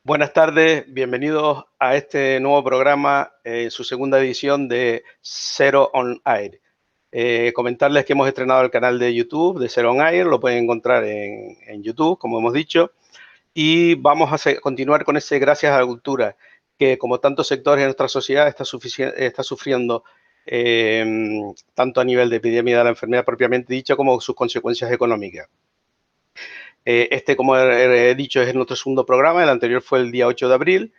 Buenas tardes, bienvenidos a este nuevo programa, su segunda edición de Zero on Air. Comentarles que hemos estrenado el canal de YouTube de Zero on Air, lo pueden encontrar en YouTube, como hemos dicho, y vamos a continuar con ese Gracias a la Cultura, que como tantos sectores en nuestra sociedad está sufriendo tanto a nivel de epidemia de la enfermedad propiamente dicha como sus consecuencias económicas. Como he dicho, es nuestro segundo programa. El anterior fue el día 8 de abril,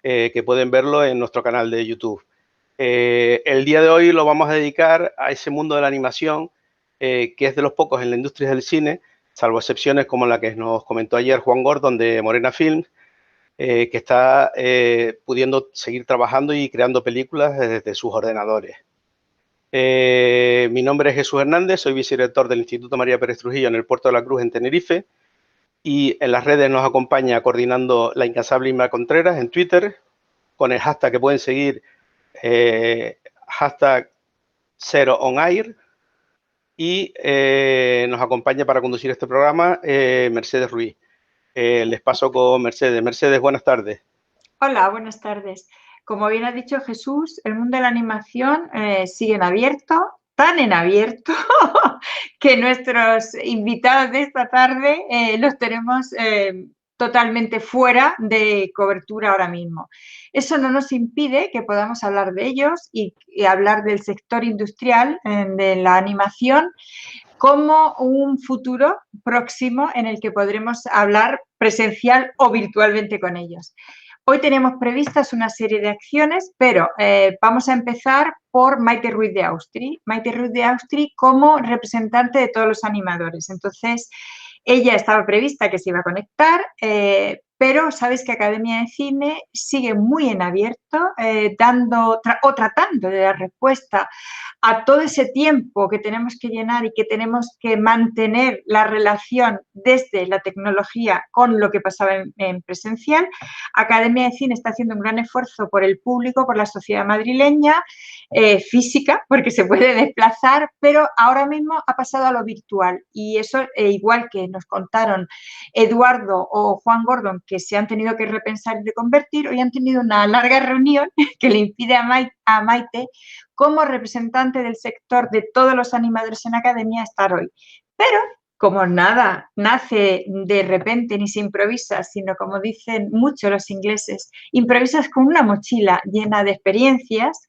que pueden verlo en nuestro canal de YouTube. El día de hoy lo vamos a dedicar a ese mundo de la animación, que es de los pocos en la industria del cine, salvo excepciones como la que nos comentó ayer Juan Gordon de Morena Films, que está pudiendo seguir trabajando y creando películas desde sus ordenadores. Mi nombre es Jesús Hernández, soy vicedirector del Instituto María Pérez Trujillo en el Puerto de la Cruz, en Tenerife. Y en las redes nos acompaña coordinando la incansable Inma Contreras en Twitter, con el hashtag que pueden seguir, hashtag Zero on Air. Y nos acompaña para conducir este programa Mercedes Ruiz. Les paso con Mercedes. Mercedes, buenas tardes. Hola, buenas tardes. Como bien ha dicho Jesús, el mundo de la animación sigue en abierto, tan en abierto que nuestros invitados de esta tarde los tenemos totalmente fuera de cobertura ahora mismo. Eso no nos impide que podamos hablar de ellos y hablar del sector industrial de la animación como un futuro próximo en el que podremos hablar presencial o virtualmente con ellos. Hoy tenemos previstas una serie de acciones, pero vamos a empezar por Maite Ruiz de Austri. Maite Ruiz de Austri como representante de todos los animadores. Entonces, ella estaba prevista que se iba a conectar, pero sabes que Academia de Cine sigue muy en abierto, tratando de dar respuesta a todo ese tiempo que tenemos que llenar y que tenemos que mantener la relación desde la tecnología con lo que pasaba en presencial. Academia de Cine está haciendo un gran esfuerzo por el público, por la sociedad madrileña, física, porque se puede desplazar, pero ahora mismo ha pasado a lo virtual y eso, igual que nos contaron Eduardo o Juan Gordon, que se han tenido que repensar y reconvertir, hoy han tenido una larga reunión que le impide a Maite como representante del sector de todos los animadores en Academia estar hoy. Pero como nada nace de repente ni se improvisa, sino como dicen mucho los ingleses, improvisas con una mochila llena de experiencias,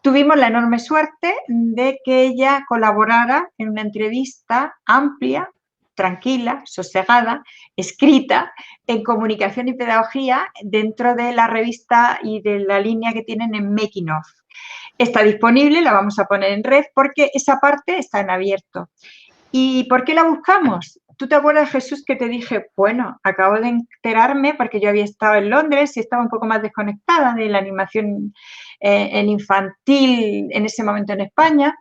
tuvimos la enorme suerte de que ella colaborara en una entrevista amplia, tranquila, sosegada, escrita en comunicación y pedagogía dentro de la revista y de la línea que tienen en Making Of. Está disponible, la vamos a poner en red porque esa parte está en abierto. ¿Y por qué la buscamos? ¿Tú te acuerdas, Jesús, que te dije, bueno, acabo de enterarme porque yo había estado en Londres y estaba un poco más desconectada de la animación en infantil en ese momento en España,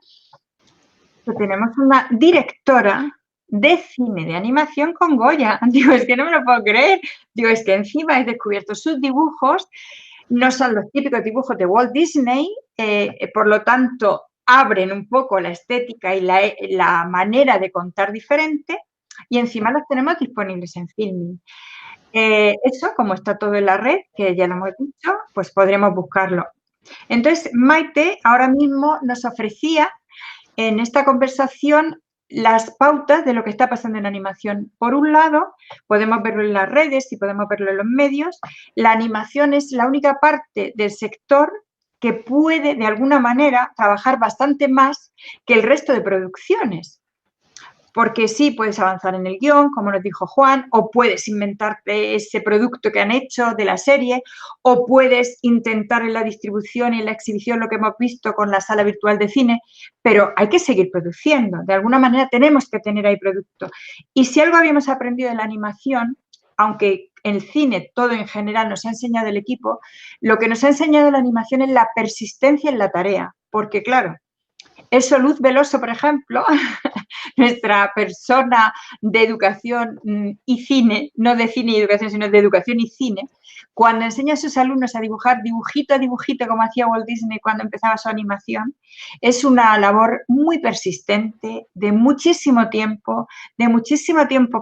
que tenemos una directora de cine de animación con Goya? Digo, es que no me lo puedo creer. Digo, es que encima he descubierto sus dibujos, no son los típicos dibujos de Walt Disney, por lo tanto, abren un poco la estética y la manera de contar diferente y encima los tenemos disponibles en Filmin. Eso, como está todo en la red, que ya lo hemos dicho, pues podremos buscarlo. Entonces, Maite ahora mismo nos ofrecía en esta conversación las pautas de lo que está pasando en animación. Por un lado, podemos verlo en las redes y podemos verlo en los medios. La animación es la única parte del sector que puede, de alguna manera, trabajar bastante más que el resto de producciones. Porque sí, puedes avanzar en el guión, como nos dijo Juan, o puedes inventarte ese producto que han hecho de la serie, o puedes intentar en la distribución y en la exhibición lo que hemos visto con la sala virtual de cine, pero hay que seguir produciendo. De alguna manera tenemos que tener ahí producto. Y si algo habíamos aprendido de la animación, aunque en el cine todo en general nos ha enseñado el equipo, lo que nos ha enseñado la animación es la persistencia en la tarea, porque claro, Eso Luz Veloso, por ejemplo, nuestra persona de educación y cine, no de cine y educación, sino de educación y cine, cuando enseña a sus alumnos a dibujar dibujito a dibujito, como hacía Walt Disney cuando empezaba su animación, es una labor muy persistente, de muchísimo tiempo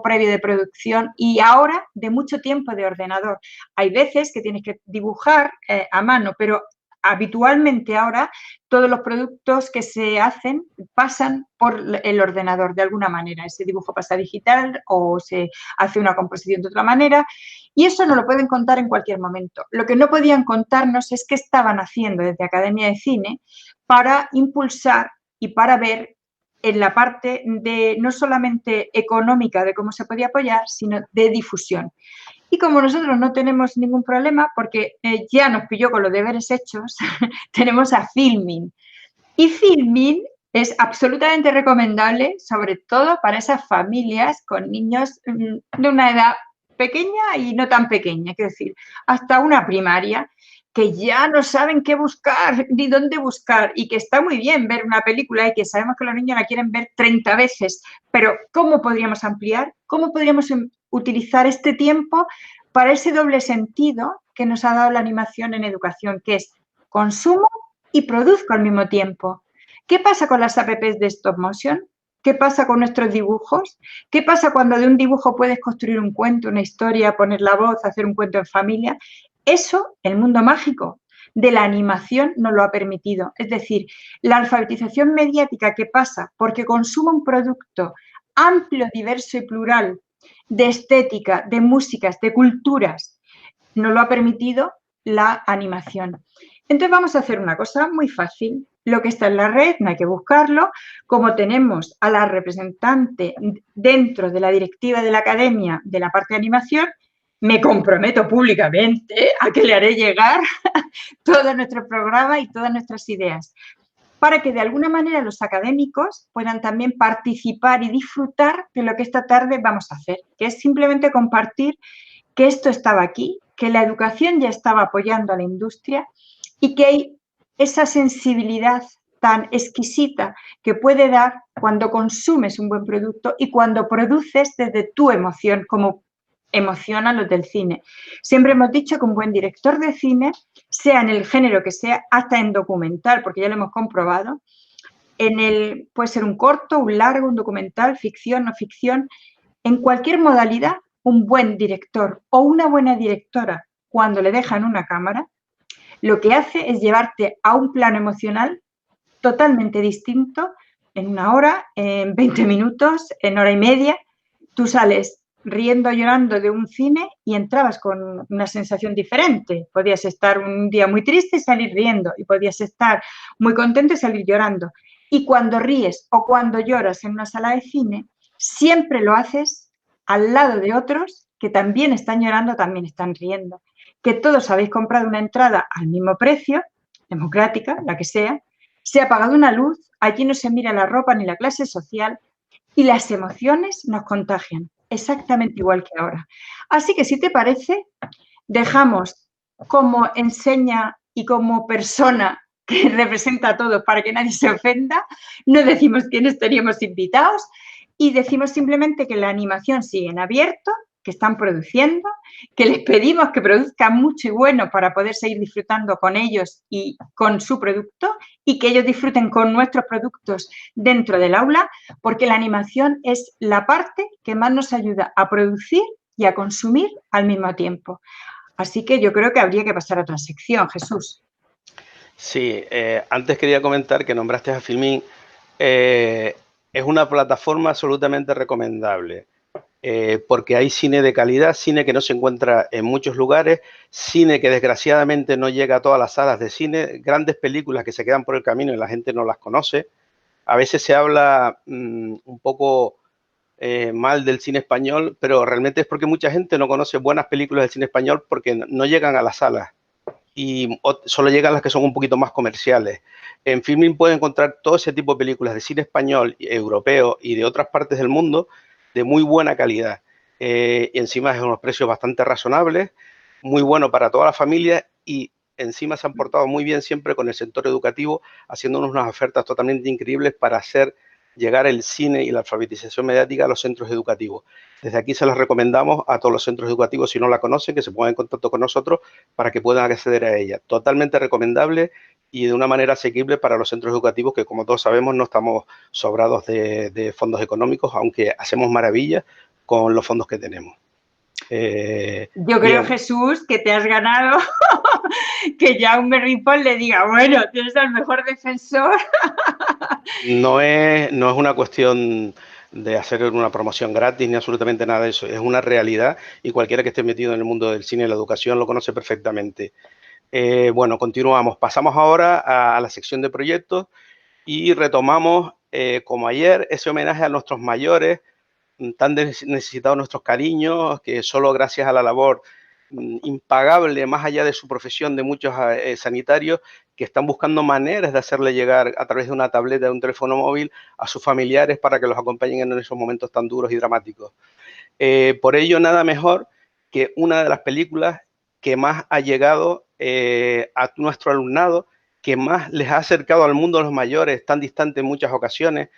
previo de producción y ahora de mucho tiempo de ordenador. Hay veces que tienes que dibujar a mano, pero habitualmente ahora todos los productos que se hacen pasan por el ordenador de alguna manera. Ese dibujo pasa digital o se hace una composición de otra manera y eso nos lo pueden contar en cualquier momento. Lo que no podían contarnos es qué estaban haciendo desde Academia de Cine para impulsar y para ver en la parte de no solamente económica de cómo se podía apoyar, sino de difusión. Y como nosotros no tenemos ningún problema, porque ya nos pilló con los deberes hechos, tenemos a Filmin. Y Filmin es absolutamente recomendable, sobre todo para esas familias con niños de una edad pequeña y no tan pequeña, es decir, hasta una primaria, que ya no saben qué buscar ni dónde buscar y que está muy bien ver una película y que sabemos que los niños la quieren ver 30 veces, pero ¿cómo podríamos ampliar? ¿Cómo podríamos utilizar este tiempo para ese doble sentido que nos ha dado la animación en educación, que es consumo y produzco al mismo tiempo? ¿Qué pasa con las apps de stop motion? ¿Qué pasa con nuestros dibujos? ¿Qué pasa cuando de un dibujo puedes construir un cuento, una historia, poner la voz, hacer un cuento en familia? Eso, el mundo mágico de la animación nos lo ha permitido. Es decir, la alfabetización mediática que pasa porque consumo un producto amplio, diverso y plural de estética, de músicas, de culturas, nos lo ha permitido la animación. Entonces vamos a hacer una cosa muy fácil. Lo que está en la red, no hay que buscarlo. Como tenemos a la representante dentro de la directiva de la academia de la parte de animación, me comprometo públicamente a que le haré llegar todo nuestro programa y todas nuestras ideas, para que de alguna manera los académicos puedan también participar y disfrutar de lo que esta tarde vamos a hacer, que es simplemente compartir que esto estaba aquí, que la educación ya estaba apoyando a la industria y que hay esa sensibilidad tan exquisita que puede dar cuando consumes un buen producto y cuando produces desde tu emoción, como emocionan los del cine. Siempre hemos dicho que un buen director de cine, sea en el género que sea, hasta en documental, porque ya lo hemos comprobado, puede ser un corto, un largo, un documental, ficción, no ficción, en cualquier modalidad, un buen director o una buena directora, cuando le dejan una cámara, lo que hace es llevarte a un plano emocional totalmente distinto en una hora, en 20 minutos, en hora y media. Tú sales riendo, llorando de un cine y entrabas con una sensación diferente. Podías estar un día muy triste y salir riendo, y podías estar muy contento y salir llorando. Y cuando ríes o cuando lloras en una sala de cine, siempre lo haces al lado de otros que también están llorando, también están riendo. Que todos habéis comprado una entrada al mismo precio, democrática, la que sea, se ha apagado una luz, allí no se mira la ropa ni la clase social y las emociones nos contagian, exactamente igual que ahora. Así que si te parece, dejamos como enseña y como persona que representa a todos para que nadie se ofenda, no decimos quiénes teníamos invitados y decimos simplemente que la animación sigue en abierto, que están produciendo, que les pedimos que produzcan mucho y bueno para poder seguir disfrutando con ellos y con su producto y que ellos disfruten con nuestros productos dentro del aula, porque la animación es la parte que más nos ayuda a producir y a consumir al mismo tiempo. Así que yo creo que habría que pasar a otra sección, Jesús. Sí, antes quería comentar que nombraste a Filmin. Es una plataforma absolutamente recomendable. Porque hay cine de calidad, cine que no se encuentra en muchos lugares, cine que desgraciadamente no llega a todas las salas de cine, grandes películas que se quedan por el camino y la gente no las conoce. A veces se habla un poco mal del cine español, pero realmente es porque mucha gente no conoce buenas películas del cine español porque no llegan a las salas y solo llegan las que son un poquito más comerciales. En Filmin puede encontrar todo ese tipo de películas de cine español, europeo y de otras partes del mundo de muy buena calidad. Y encima es unos precios bastante razonables, muy bueno para toda la familia y encima se han portado muy bien siempre con el sector educativo, haciéndonos unas ofertas totalmente increíbles para hacer llegar el cine y la alfabetización mediática a los centros educativos. Desde aquí se las recomendamos a todos los centros educativos, si no la conocen, que se pongan en contacto con nosotros para que puedan acceder a ella. Totalmente recomendable y de una manera asequible para los centros educativos que, como todos sabemos, no estamos sobrados de fondos económicos, aunque hacemos maravillas con los fondos que tenemos. Yo creo, Jesús, que te has ganado que Jaume Ripoll le diga, bueno, tienes al mejor defensor. No es una cuestión de hacer una promoción gratis ni absolutamente nada de eso. Es una realidad y cualquiera que esté metido en el mundo del cine y la educación lo conoce perfectamente. Bueno, continuamos. Pasamos ahora a la sección de proyectos y retomamos, como ayer, ese homenaje a nuestros mayores, tan necesitados nuestros cariños, que solo gracias a la labor impagable, más allá de su profesión, de muchos sanitarios, que están buscando maneras de hacerle llegar a través de una tableta, de un teléfono móvil, a sus familiares para que los acompañen en esos momentos tan duros y dramáticos. Por ello, nada mejor que una de las películas que más ha llegado a nuestro alumnado, que más les ha acercado al mundo de los mayores, tan distante en muchas ocasiones,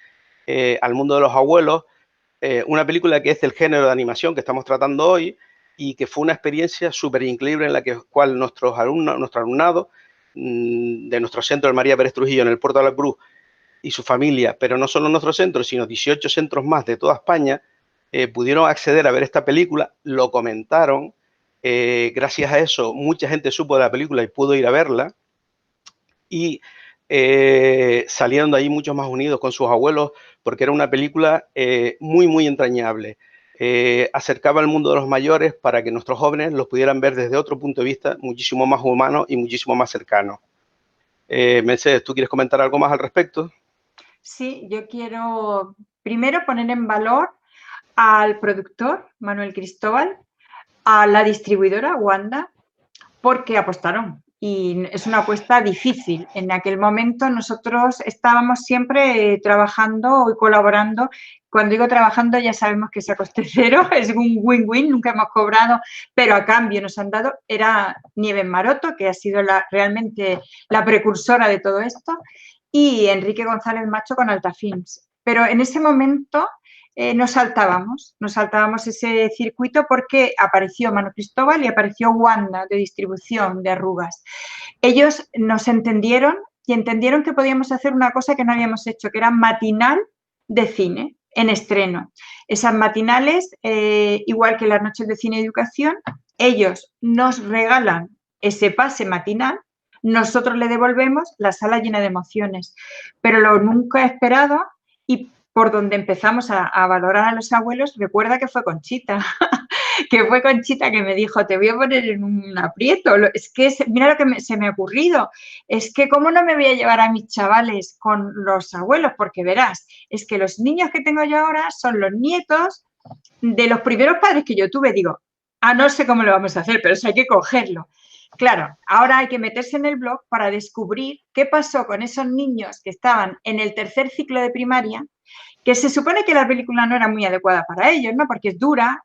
al mundo de los abuelos, una película que es del género de animación que estamos tratando hoy y que fue una experiencia súper increíble en la cual nuestros alumnos, nuestro alumnado de nuestro centro de María Pérez Trujillo en el Puerto de la Cruz y su familia, pero no solo nuestro centro, sino 18 centros más de toda España, pudieron acceder a ver esta película, lo comentaron, gracias a eso mucha gente supo de la película y pudo ir a verla, y salieron de ahí muchos más unidos con sus abuelos, porque era una película muy, muy entrañable. Acercaba al mundo de los mayores para que nuestros jóvenes los pudieran ver desde otro punto de vista muchísimo más humano y muchísimo más cercano. Mercedes, ¿tú quieres comentar algo más al respecto? Sí, yo quiero primero poner en valor al productor, Manuel Cristóbal, a la distribuidora, Wanda, porque apostaron. Y es una apuesta difícil. En aquel momento nosotros estábamos siempre trabajando y colaborando. Cuando digo trabajando ya sabemos que es a coste cero, es un win-win, nunca hemos cobrado, pero a cambio nos han dado, era Nieves Maroto, que ha sido realmente la precursora de todo esto, y Enrique González Macho con Altafilms. Pero en ese momento nos saltábamos ese circuito porque apareció Manu Cristóbal y apareció Wanda de distribución de Arrugas. Ellos nos entendieron y entendieron que podíamos hacer una cosa que no habíamos hecho, que era matinal de cine en estreno. Esas matinales, igual que las noches de cine y educación, ellos nos regalan ese pase matinal, nosotros le devolvemos la sala llena de emociones. Pero lo nunca esperado y por donde empezamos a valorar a los abuelos, recuerda que fue Conchita, que me dijo, te voy a poner en un aprieto, es que mira lo que se me ha ocurrido, es que cómo no me voy a llevar a mis chavales con los abuelos, porque verás, es que los niños que tengo yo ahora son los nietos de los primeros padres que yo tuve, digo, no sé cómo lo vamos a hacer, pero eso hay que cogerlo. Claro, ahora hay que meterse en el blog para descubrir qué pasó con esos niños que estaban en el tercer ciclo de primaria, que se supone que la película no era muy adecuada para ellos, ¿no? Porque es dura,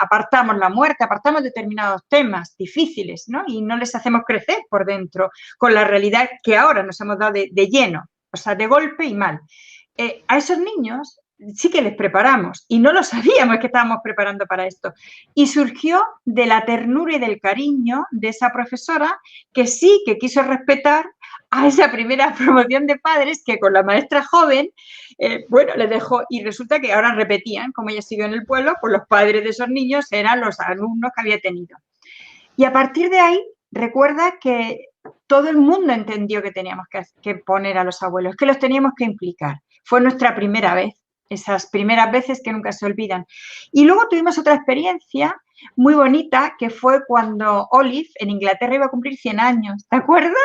apartamos la muerte, apartamos determinados temas difíciles, ¿no? Y no les hacemos crecer por dentro con la realidad que ahora nos hemos dado de lleno, o sea, de golpe y mal. A esos niños sí que les preparamos y no lo sabíamos que estábamos preparando para esto. Y surgió de la ternura y del cariño de esa profesora que sí que quiso respetar a esa primera promoción de padres que con la maestra joven, bueno, les dejó y resulta que ahora repetían, como ella siguió en el pueblo, pues los padres de esos niños eran los alumnos que había tenido. Y a partir de ahí, recuerda que todo el mundo entendió que teníamos que poner a los abuelos, que los teníamos que implicar. Fue nuestra primera vez, esas primeras veces que nunca se olvidan. Y luego tuvimos otra experiencia muy bonita, que fue cuando Olive en Inglaterra iba a cumplir 100 años. ¿Te acuerdas?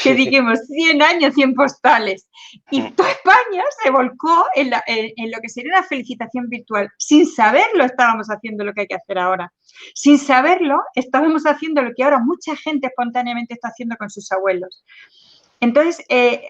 Que dijimos 100 años, 100 postales. Y toda España se volcó en lo que sería una felicitación virtual. Sin saberlo estábamos haciendo lo que hay que hacer ahora. Sin saberlo estábamos haciendo lo que ahora mucha gente espontáneamente está haciendo con sus abuelos. Entonces,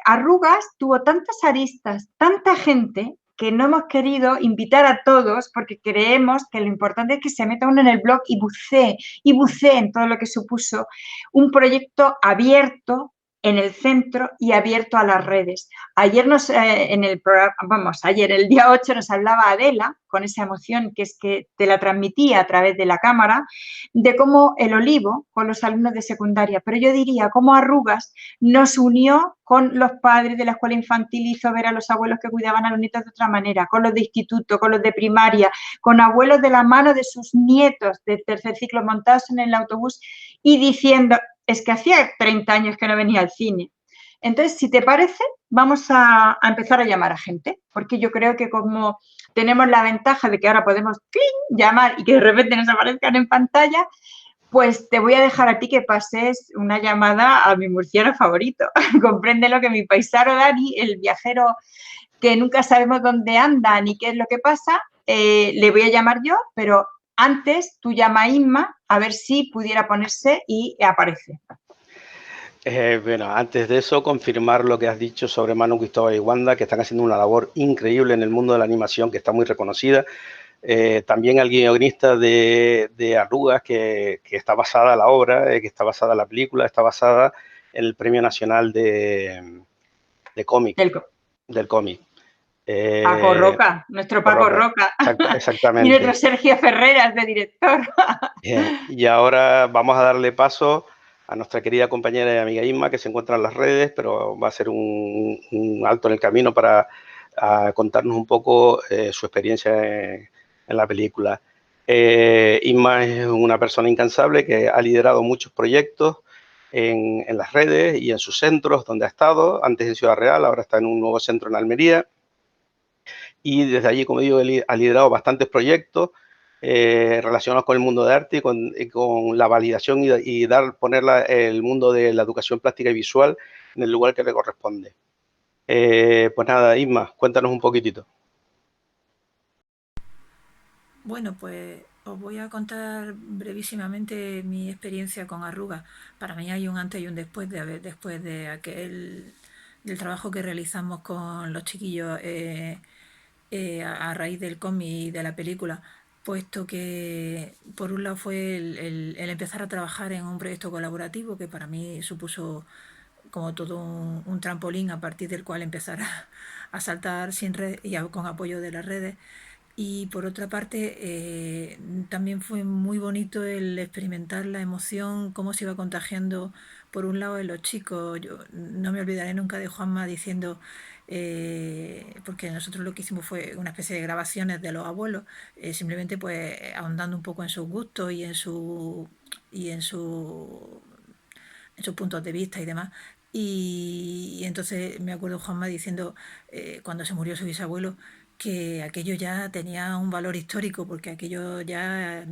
Arrugas tuvo tantas aristas, tanta gente, que no hemos querido invitar a todos porque creemos que lo importante es que se meta uno en el blog y bucee en todo lo que supuso un proyecto abierto en el centro y abierto a las redes. Ayer en el programa, ayer, el día 8, nos hablaba Adela, con esa emoción que es que te la transmitía a través de la cámara, de cómo el Olivo, con los alumnos de secundaria, pero yo diría cómo Arrugas nos unió con los padres de la escuela infantil, hizo ver a los abuelos que cuidaban a los nietos de otra manera, con los de instituto, con los de primaria, con abuelos de la mano de sus nietos de tercer ciclo montados en el autobús y diciendo, es que hacía 30 años que no venía al cine. Entonces, si te parece, vamos a empezar a llamar a gente, porque yo creo que como tenemos la ventaja de que ahora podemos llamar y que de repente nos aparezcan en pantalla, pues te voy a dejar a ti que pases una llamada a mi murciano favorito. Compréndelo que mi paisano Dani, el viajero que nunca sabemos dónde anda ni qué es lo que pasa, le voy a llamar yo, pero antes tú llama a Inma a ver si pudiera ponerse y aparece. Bueno, antes de eso, confirmar lo que has dicho sobre Manu, Cristóbal y Wanda, que están haciendo una labor increíble en el mundo de la animación, que está muy reconocida. También al guionista de Arrugas, que está basada la obra, que está basada la película, está basada en el Premio Nacional de cómic, del cómic. Paco Roca, nuestro Paco Roca. Exactamente. Y nuestro Sergio Ferreras de director. Bien, y ahora vamos a darle paso a nuestra querida compañera y amiga Inma, que se encuentra en las redes, pero va a ser un alto en el camino para contarnos un poco su experiencia en la película. Inma es una persona incansable que ha liderado muchos proyectos en las redes y en sus centros donde ha estado, antes en Ciudad Real, ahora está en un nuevo centro en Almería. Y desde allí, como digo, ha liderado bastantes proyectos relacionados con el mundo de arte y con la validación y poner el mundo de la educación plástica y visual en el lugar que le corresponde. Pues nada, Isma, cuéntanos un poquitito. Bueno, pues os voy a contar brevísimamente mi experiencia con Arrugas. Para mí hay un antes y un después de aquel del trabajo que realizamos con los chiquillos a raíz del cómic y de la película, puesto que por un lado fue el empezar a trabajar en un proyecto colaborativo que para mí supuso como todo un trampolín a partir del cual empezar a saltar sin red y con apoyo de las redes. Y por otra parte, también fue muy bonito el experimentar la emoción, cómo se iba contagiando por un lado en los chicos. Yo no me olvidaré nunca de Juanma diciendo, porque nosotros lo que hicimos fue una especie de grabaciones de los abuelos, simplemente pues ahondando un poco en sus gustos y en sus puntos de vista y demás. Y entonces me acuerdo Juanma diciendo, cuando se murió su bisabuelo, que aquello ya tenía un valor histórico, porque aquello ya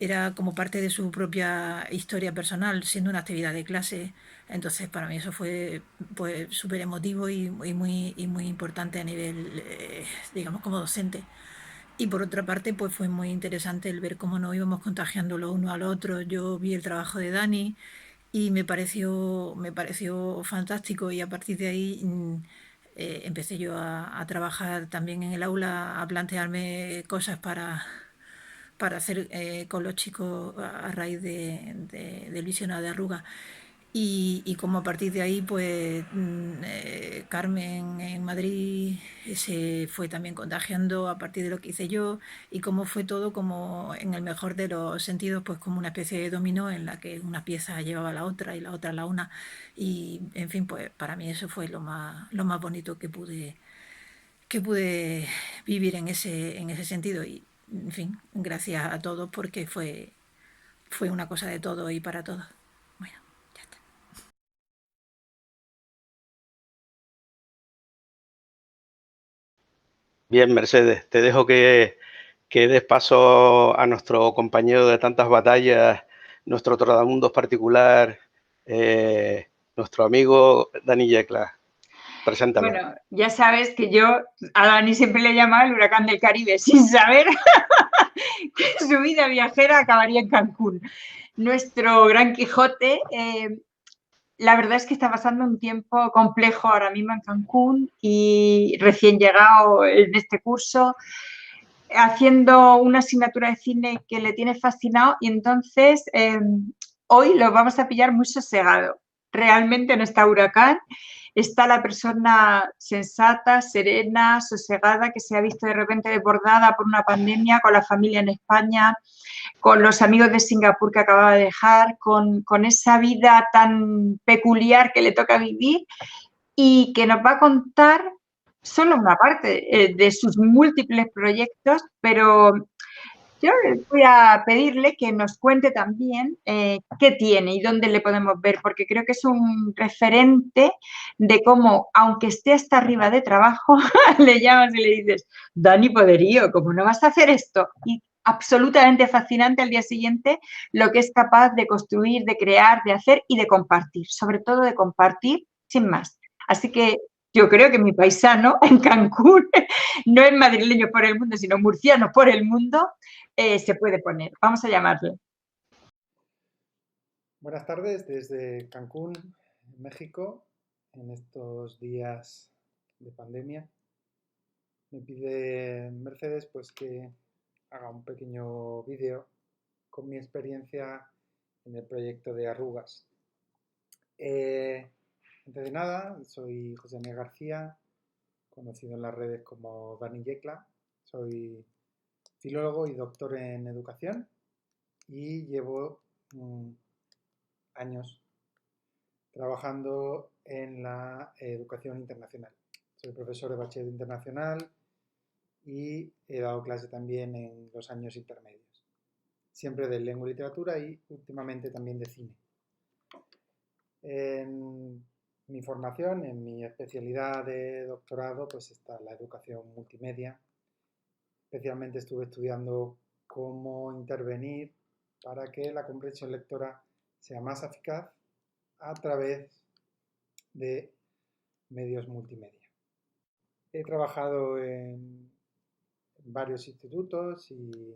era como parte de su propia historia personal, siendo una actividad de clase. Entonces para mí eso fue pues súper emotivo y muy importante a nivel, digamos, como docente. Y por otra parte, pues fue muy interesante el ver cómo nos íbamos contagiando los unos al otro. Yo vi el trabajo de Dani y me pareció fantástico, y a partir de ahí empecé yo a trabajar también en el aula, a plantearme cosas para hacer con los chicos a raíz del visionado de Arrugas. Y como a partir de ahí, pues Carmen en Madrid se fue también contagiando a partir de lo que hice yo, y cómo fue todo como en el mejor de los sentidos, pues como una especie de dominó en la que una pieza llevaba a la otra y la otra a la una. Y en fin, pues para mí eso fue lo más bonito que pude vivir en ese sentido. Y en fin, gracias a todos, porque fue una cosa de todo y para todos. Bueno, ya está. Bien, Mercedes, te dejo que des paso a nuestro compañero de tantas batallas, nuestro trotamundos particular, nuestro amigo Dani Yecla. Preséntalo. Bueno, ya sabes que yo a Dani siempre le llamaba el huracán del Caribe, sin saber que su vida viajera acabaría en Cancún. Nuestro gran Quijote, la verdad es que está pasando un tiempo complejo ahora mismo en Cancún y recién llegado en este curso, haciendo una asignatura de cine que le tiene fascinado y entonces hoy lo vamos a pillar muy sosegado. Realmente no está huracán, está la persona sensata, serena, sosegada, que se ha visto de repente desbordada por una pandemia, con la familia en España, con los amigos de Singapur que acababa de dejar, con esa vida tan peculiar que le toca vivir y que nos va a contar solo una parte de sus múltiples proyectos, pero yo voy a pedirle que nos cuente también qué tiene y dónde le podemos ver, porque creo que es un referente de cómo, aunque esté hasta arriba de trabajo, le llamas y le dices, Dani Poderío, ¿cómo no vas a hacer esto? Y absolutamente fascinante al día siguiente lo que es capaz de construir, de crear, de hacer y de compartir, sobre todo de compartir sin más. Así que yo creo que mi paisano en Cancún no es madrileño por el mundo, sino murciano por el mundo, se puede poner. Vamos a llamarle. Buenas tardes desde Cancún, México, en estos días de pandemia. Me pide Mercedes pues que haga un pequeño vídeo con mi experiencia en el proyecto de arrugas. Antes de nada, soy José Miguel García, conocido en las redes como Dani Yecla. Soy filólogo y doctor en educación y llevo años trabajando en la educación internacional. Soy profesor de bachiller internacional y he dado clase también en los años intermedios, siempre de lengua y literatura y últimamente también de cine. En mi formación, en mi especialidad de doctorado, pues está la educación multimedia. Especialmente estuve estudiando cómo intervenir para que la comprensión lectora sea más eficaz a través de medios multimedia. He trabajado en varios institutos y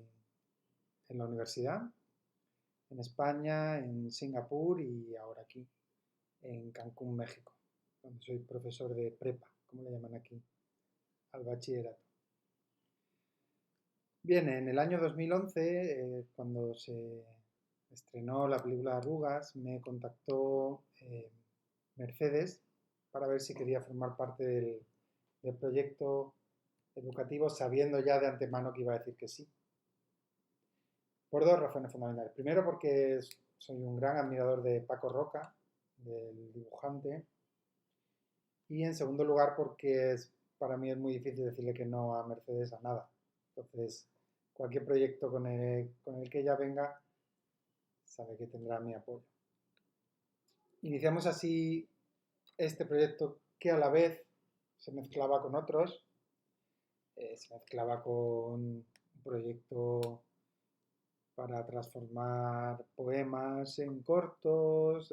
en la universidad, en España, en Singapur y ahora aquí, en Cancún, México, donde soy profesor de prepa, como le llaman aquí, al bachillerato. Bien, en el año 2011, cuando se estrenó la película Arrugas, me contactó Mercedes para ver si quería formar parte del proyecto educativo, sabiendo ya de antemano que iba a decir que sí. Por dos razones fundamentales. Primero, porque soy un gran admirador de Paco Roca, del dibujante. Y en segundo lugar, porque para mí es muy difícil decirle que no a Mercedes a nada. Entonces, cualquier proyecto con el que ella venga, sabe que tendrá mi apoyo. Iniciamos así este proyecto que a la vez se mezclaba con otros. Se mezclaba con un proyecto para transformar poemas en cortos.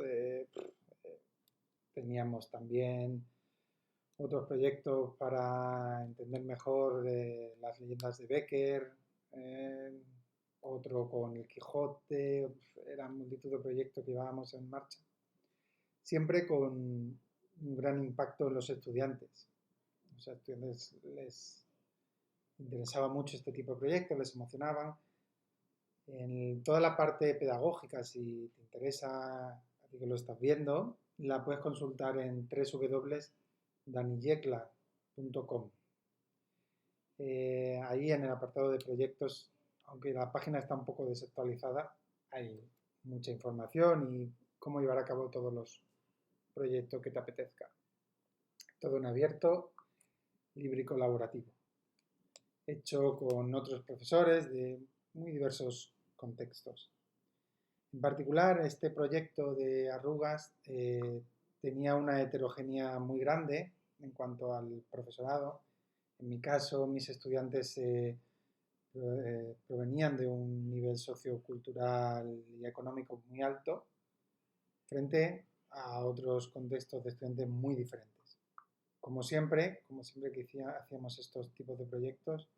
Teníamos también otros proyectos para entender mejor las leyendas de Becker, otro con el Quijote, eran multitud de proyectos que llevábamos en marcha, siempre con un gran impacto en los estudiantes. A los estudiantes les interesaba mucho este tipo de proyectos, les emocionaban. En toda la parte pedagógica, si te interesa, a ti que lo estás viendo, la puedes consultar en www.daniyecla.com. Ahí en el apartado de proyectos, aunque la página está un poco desactualizada, hay mucha información y cómo llevar a cabo todos los proyectos que te apetezca. Todo en abierto, libre y colaborativo. Hecho con otros profesores de muy diversos contextos. En particular, este proyecto de arrugas tenía una heterogeneidad muy grande en cuanto al profesorado. En mi caso, mis estudiantes provenían de un nivel sociocultural y económico muy alto frente a otros contextos de estudiantes muy diferentes. Como siempre que hacíamos estos tipos de proyectos,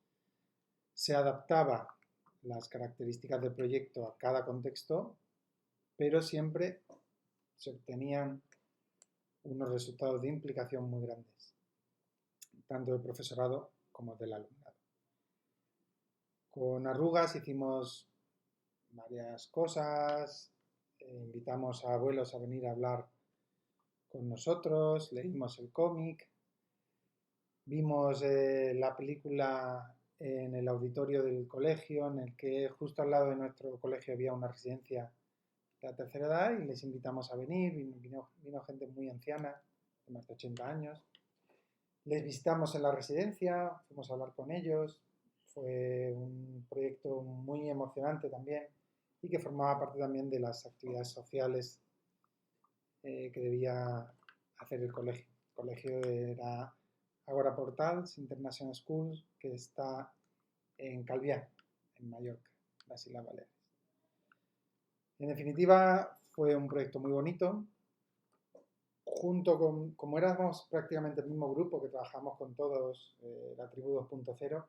se adaptaba las características del proyecto a cada contexto, pero siempre se obtenían unos resultados de implicación muy grandes, tanto del profesorado como del alumnado. Con Arrugas hicimos varias cosas, invitamos a abuelos a venir a hablar con nosotros, leímos el cómic, vimos la película en el auditorio del colegio, en el que justo al lado de nuestro colegio había una residencia de la tercera edad, y les invitamos a venir. Vino gente muy anciana, de más de 80 años. Les visitamos en la residencia, fuimos a hablar con ellos. Fue un proyecto muy emocionante también, y que formaba parte también de las actividades sociales que debía hacer el colegio. El colegio era Agora Portals International School, que está en Calviá, en Mallorca, las Islas Baleares. En definitiva, fue un proyecto muy bonito. Como éramos prácticamente el mismo grupo que trabajamos con todos, la tribu 2.0,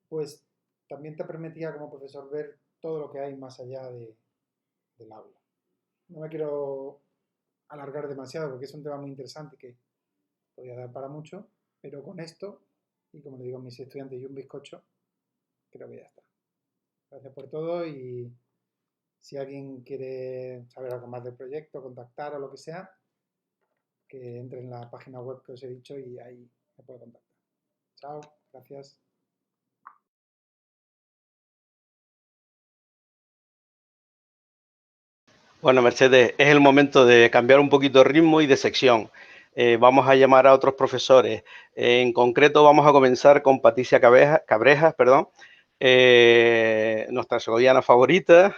pues también te permitía como profesor ver todo lo que hay más allá del aula. No me quiero alargar demasiado porque es un tema muy interesante que podría dar para mucho, pero con esto, y como le digo a mis estudiantes, y un bizcocho, creo que ya está. Gracias por todo, y si alguien quiere saber algo más del proyecto, contactar o lo que sea, que entre en la página web que os he dicho y ahí me puede contactar. Chao, gracias. Bueno, Mercedes, es el momento de cambiar un poquito de ritmo y de sección. Vamos a llamar a otros profesores. En concreto, vamos a comenzar con Patricia Cabrejas, nuestra segoviana favorita,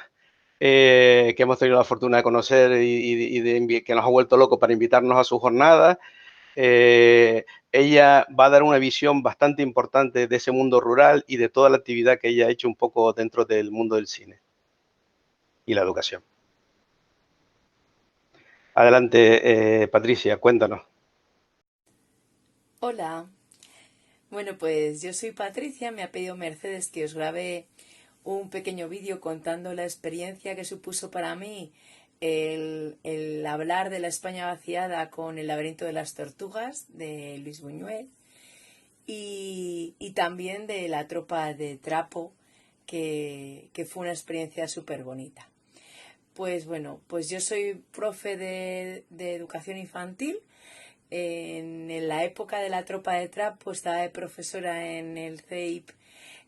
que hemos tenido la fortuna de conocer y que nos ha vuelto locos para invitarnos a su jornada. Ella va a dar una visión bastante importante de ese mundo rural y de toda la actividad que ella ha hecho un poco dentro del mundo del cine y la educación. Adelante, Patricia, cuéntanos. Hola, bueno, pues yo soy Patricia, me ha pedido Mercedes que os grabe un pequeño vídeo contando la experiencia que supuso para mí el hablar de la España vaciada con El laberinto de las tortugas de Luis Buñuel, y también de La tropa de trapo, que fue una experiencia súper bonita. Pues bueno, pues yo soy profe de educación infantil. En la época de La tropa de trapo estaba de profesora en el CEIP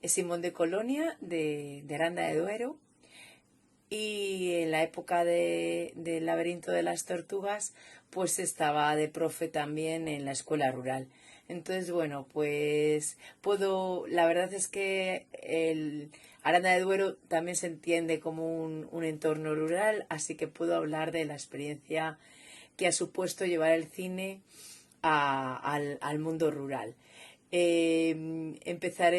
Simón de Colonia de Aranda de Duero, y en la época del laberinto de las tortugas pues estaba de profe también en la escuela rural. Entonces, bueno, pues la verdad es que el Aranda de Duero también se entiende como un entorno rural, así que puedo hablar de la experiencia que ha supuesto llevar el cine al mundo rural. Empezaré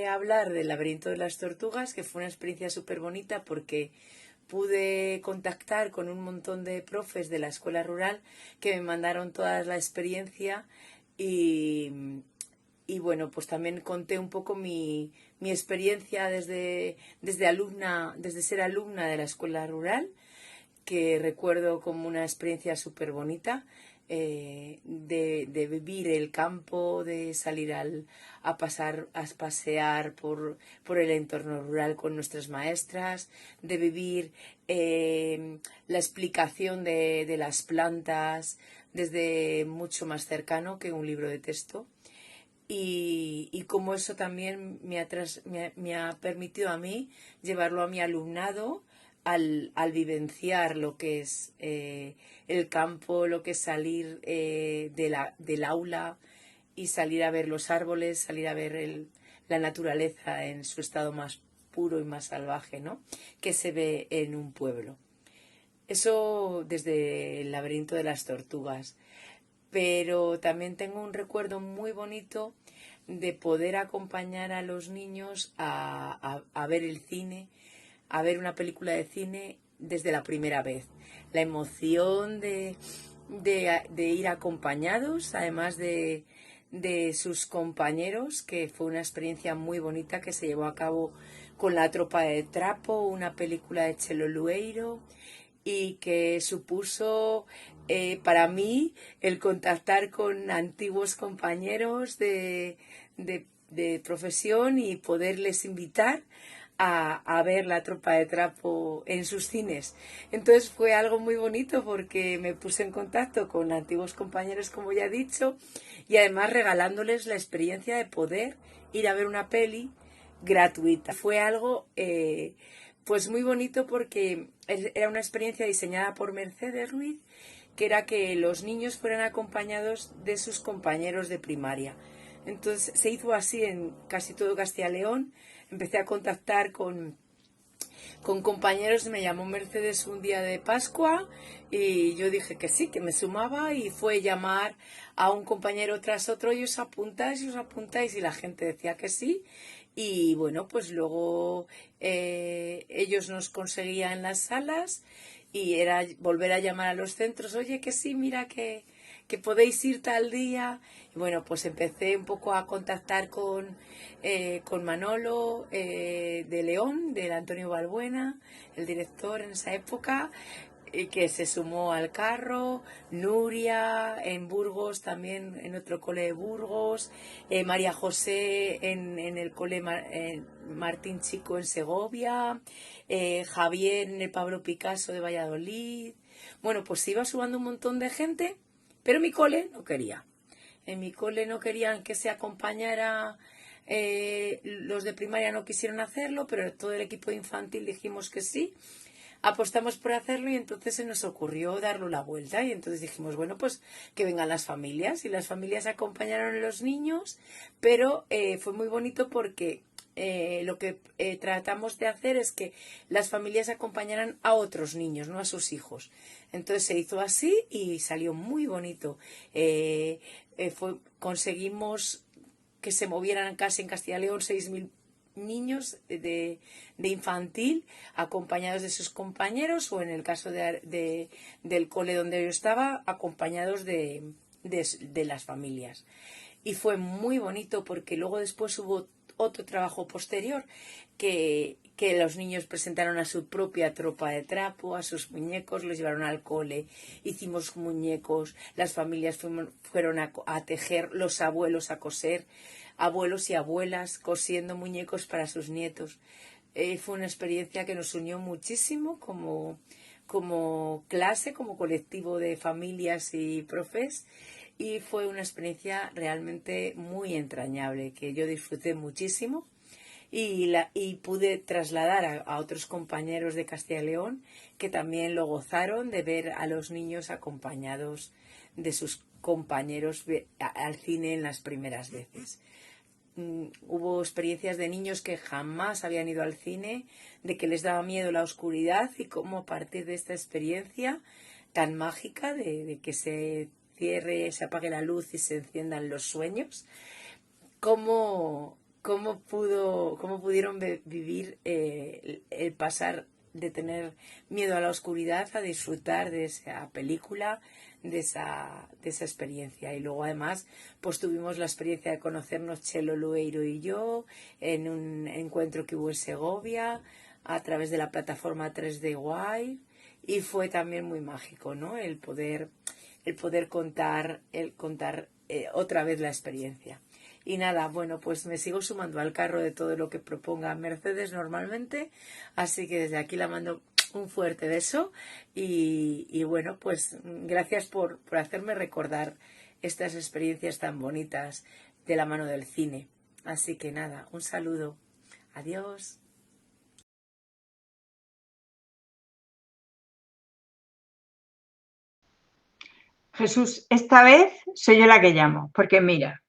a hablar del laberinto de las tortugas, que fue una experiencia súper bonita porque pude contactar con un montón de profes de la escuela rural que me mandaron toda la experiencia, y bueno, pues también conté un poco mi experiencia desde ser alumna de la escuela rural, que recuerdo como una experiencia súper bonita, de vivir el campo, de salir a pasear por el entorno rural con nuestras maestras, de vivir la explicación de las plantas desde mucho más cercano que un libro de texto. Y como eso también me ha permitido a mí llevarlo a mi alumnado al vivenciar lo que es el campo, lo que es salir del aula y salir a ver los árboles, salir a ver la naturaleza en su estado más puro y más salvaje, ¿no?, que se ve en un pueblo. Eso desde el laberinto de las tortugas. Pero también tengo un recuerdo muy bonito de poder acompañar a los niños a ver el cine, a ver una película de cine desde la primera vez. La emoción de ir acompañados, además de sus compañeros, que fue una experiencia muy bonita que se llevó a cabo con La tropa de trapo, una película de Chelo Lueiro, y que supuso para mí el contactar con antiguos compañeros de profesión y poderles invitar a ver La Tropa de Trapo en sus cines. Entonces fue algo muy bonito porque me puse en contacto con antiguos compañeros, como ya he dicho, y además regalándoles la experiencia de poder ir a ver una peli gratuita. Fue algo pues muy bonito porque era una experiencia diseñada por Mercedes Ruiz, que era que los niños fueran acompañados de sus compañeros de primaria. Entonces se hizo así en casi todo Castilla y León. Empecé a contactar con compañeros, me llamó Mercedes un día de Pascua y yo dije que sí, que me sumaba, y fue llamar a un compañero tras otro y os apuntáis y la gente decía que sí. Y bueno, pues luego ellos nos conseguían las salas y era volver a llamar a los centros, oye, que sí, mira que podéis ir tal día. Y bueno, pues empecé un poco a contactar con Manolo de León, del Antonio Balbuena, el director en esa época, que se sumó al carro, Nuria en Burgos, también en otro cole de Burgos, María José en el cole Martín Chico en Segovia, Javier en el Pablo Picasso de Valladolid. Bueno, pues se iba sumando un montón de gente, pero mi cole no quería. En mi cole no querían que se acompañara, los de primaria no quisieron hacerlo, pero todo el equipo de infantil dijimos que sí. Apostamos por hacerlo y entonces se nos ocurrió darlo la vuelta y entonces dijimos, bueno, pues que vengan las familias, y las familias acompañaron a los niños, pero fue muy bonito porque lo que tratamos de hacer es que las familias acompañaran a otros niños, no a sus hijos. Entonces se hizo así y salió muy bonito. Conseguimos que se movieran casi en Castilla y León 6.000 niños de infantil acompañados de sus compañeros, o en el caso del cole donde yo estaba, acompañados de las familias. Y fue muy bonito porque luego después hubo otro trabajo posterior que los niños presentaron a su propia tropa de trapo, a sus muñecos, los llevaron al cole, hicimos muñecos, las familias fueron a tejer, los abuelos a coser, abuelos y abuelas cosiendo muñecos para sus nietos. Fue una experiencia que nos unió muchísimo como clase, como colectivo de familias y profes, y fue una experiencia realmente muy entrañable que yo disfruté muchísimo y pude trasladar a otros compañeros de Castilla y León que también lo gozaron de ver a los niños acompañados de sus compañeros al cine en las primeras veces. Hubo experiencias de niños que jamás habían ido al cine, de que les daba miedo la oscuridad, y cómo a partir de esta experiencia tan mágica de que se cierre, se apague la luz y se enciendan los sueños, cómo pudieron vivir el pasar de tener miedo a la oscuridad a disfrutar de esa película, de esa experiencia. Y luego además pues tuvimos la experiencia de conocernos Chelo Lueiro y yo en un encuentro que hubo en Segovia a través de la plataforma 3D Wild, y fue también muy mágico, ¿no? El poder contar otra vez la experiencia. Y nada, bueno, pues me sigo sumando al carro de todo lo que proponga Mercedes normalmente, así que desde aquí la mando un fuerte beso y bueno, pues gracias por hacerme recordar estas experiencias tan bonitas de la mano del cine. Así que nada, un saludo. Adiós. Jesús, esta vez soy yo la que llamo, porque mira,